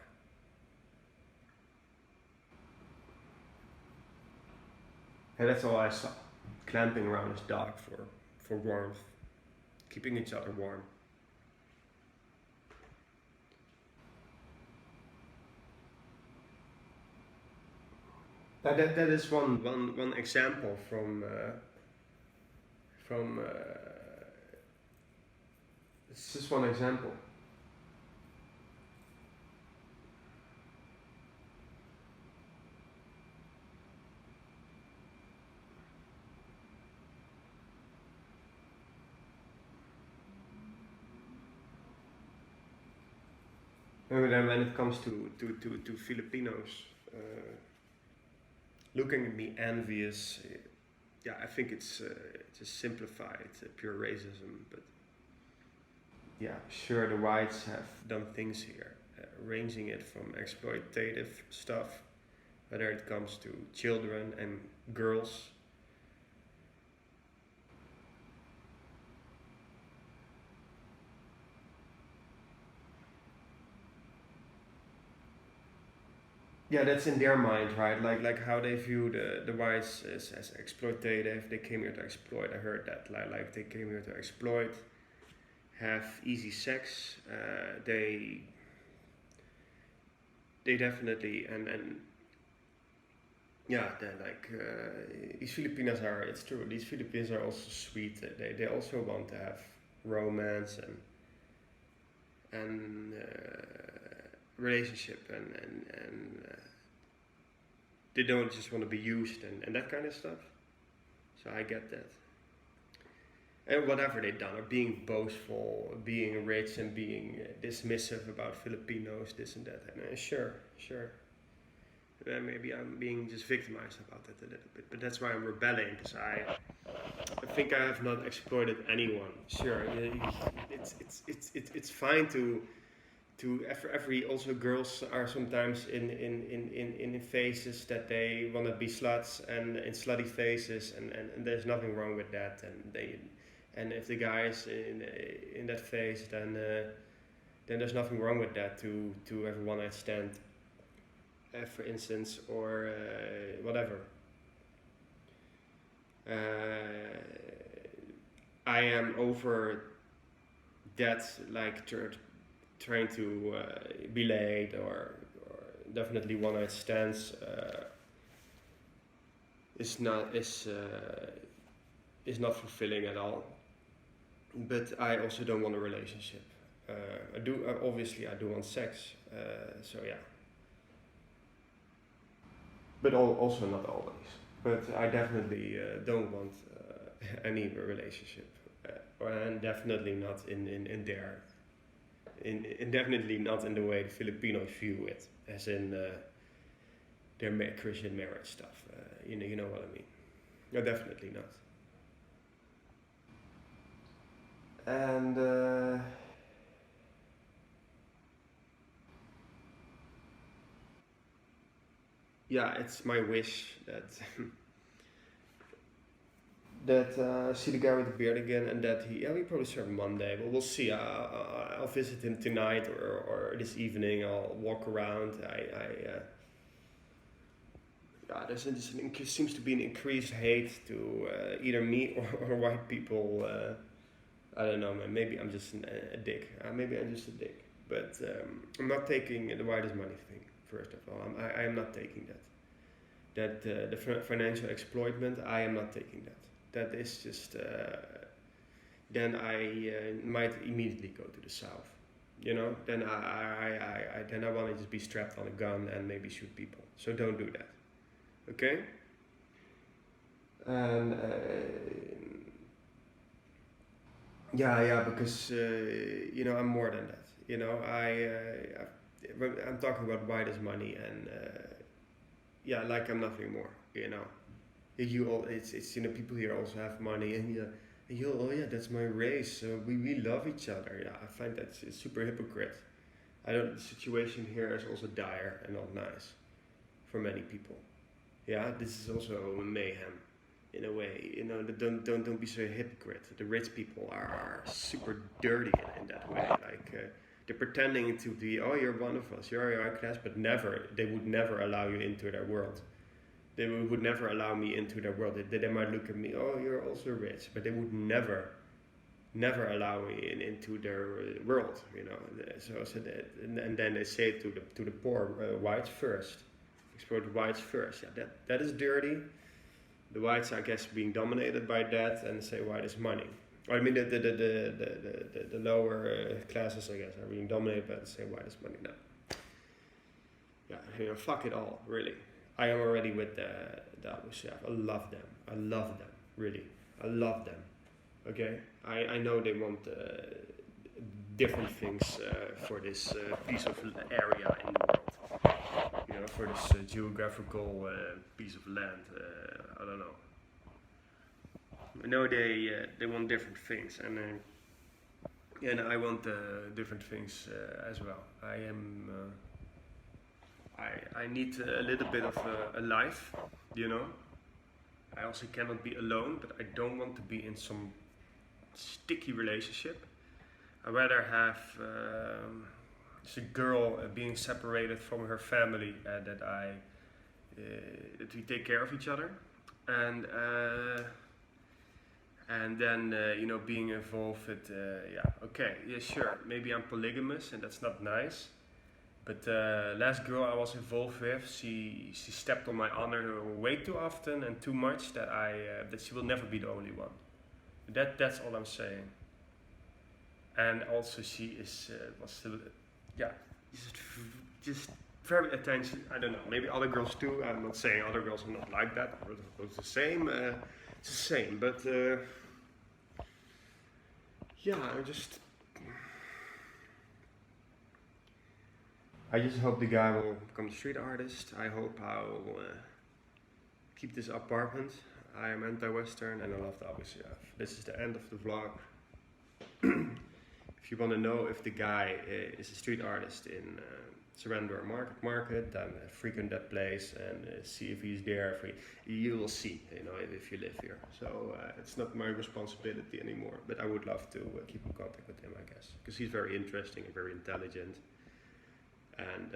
And that's all I saw. Clamping around his dog for warmth. Keeping each other warm. That is one example from it's just one example. And then when it comes to Filipinos looking at me envious, yeah, I think it's just simplified pure racism. But yeah, sure, the whites have done things here, ranging it from exploitative stuff, whether it comes to children and girls. Yeah, that's in their mind, right? Like how they view the whites as exploitative. They came here to exploit. I heard that. Like they came here to exploit, have easy sex. They definitely and yeah, they're like these Filipinos are. It's true. These Filipinos are also sweet. They also want to have romance and relationship and they don't just want to be used and that kind of stuff. So I get that. And whatever they've done, or being boastful, being rich and being dismissive about Filipinos, this and that. And sure. Maybe I'm being just victimized about that a little bit, but that's why I'm rebelling, because I think I have not exploited anyone. Sure, it's fine to every also girls are sometimes in phases that they want to be sluts and in slutty phases and there's nothing wrong with that, and if the guy is in that phase, then there's nothing wrong with that to have a one night stand, for instance, or whatever. I am over that, like trying to be late or definitely one night stands is not fulfilling at all. But I also don't want a relationship. I do want sex. So yeah. But also not always. But I definitely don't want any relationship, and definitely not in their. In definitely not in the way the Filipinos view it, as in their Christian marriage stuff. You know what I mean. No, definitely not. And yeah, it's my wish that see the guy with the beard again, and that he probably serve Monday, but we'll see. I'll visit him tonight or this evening. I'll walk around. There seems to be an increased hate to either me or white people. I don't know, man. Maybe I'm just a dick. Maybe I'm just a dick. But I'm not taking the white is money thing. First of all, I am not taking that. The financial exploitment, I am not taking that. That is just, then I might immediately go to the south, then I want to just be strapped on a gun and maybe shoot people, so don't do that, okay? And because I'm more than that, I'm talking about white is money, and like I'm nothing more, it's people here also have money, and that's my race, so we love each other. Yeah, I find that it's super hypocrite. The situation here is also dire and not nice for many people. yeah, this is also mayhem in a way. You know, don't be so hypocrite. The rich people are super dirty in that way. Like they're pretending to be, oh, you're one of us, you're high class, but they would never allow you into their world. They would never allow me into their world. They might look at me, oh, you're also rich, but they would never allow me into their world. You know, so that, and then they say to the poor, whites first, exploit the whites first. Yeah, that is dirty. The whites, I guess, being dominated by that, and say white is money. I mean, the lower classes, I guess, are being dominated by the same white is money. No. Yeah, you know, fuck it all, really. I am already with the Abu Chef. I love them, really. I love them. Okay, I know they want different things for this piece of area in the world. You know, for this geographical piece of land. I don't know. I know they want different things, and I want different things as well. I need a little bit of a life, you know. I also cannot be alone, but I don't want to be in some sticky relationship. I rather have a girl being separated from her family, that we take care of each other, and then you know, being involved with sure, maybe I'm polygamous and that's not nice. But last girl I was involved with, she stepped on my honor way too often and too much that that she will never be the only one. That's all I'm saying. And also she was still, just very attention. I don't know. Maybe other girls too. I'm not saying other girls are not like that. It's the same. It's the same. But I just hope the guy will become a street artist. I hope I'll keep this apartment. I am anti-Western and I love the WCF. This is the end of the vlog. If you want to know if the guy is a street artist in Surrender Market, then frequent that place and see if he's there. You will see, you know, if you live here. So it's not my responsibility anymore. But I would love to keep in contact with him, I guess, because he's very interesting and very intelligent. And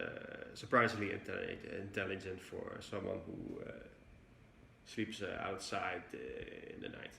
surprisingly intelligent for someone who sleeps outside in the night.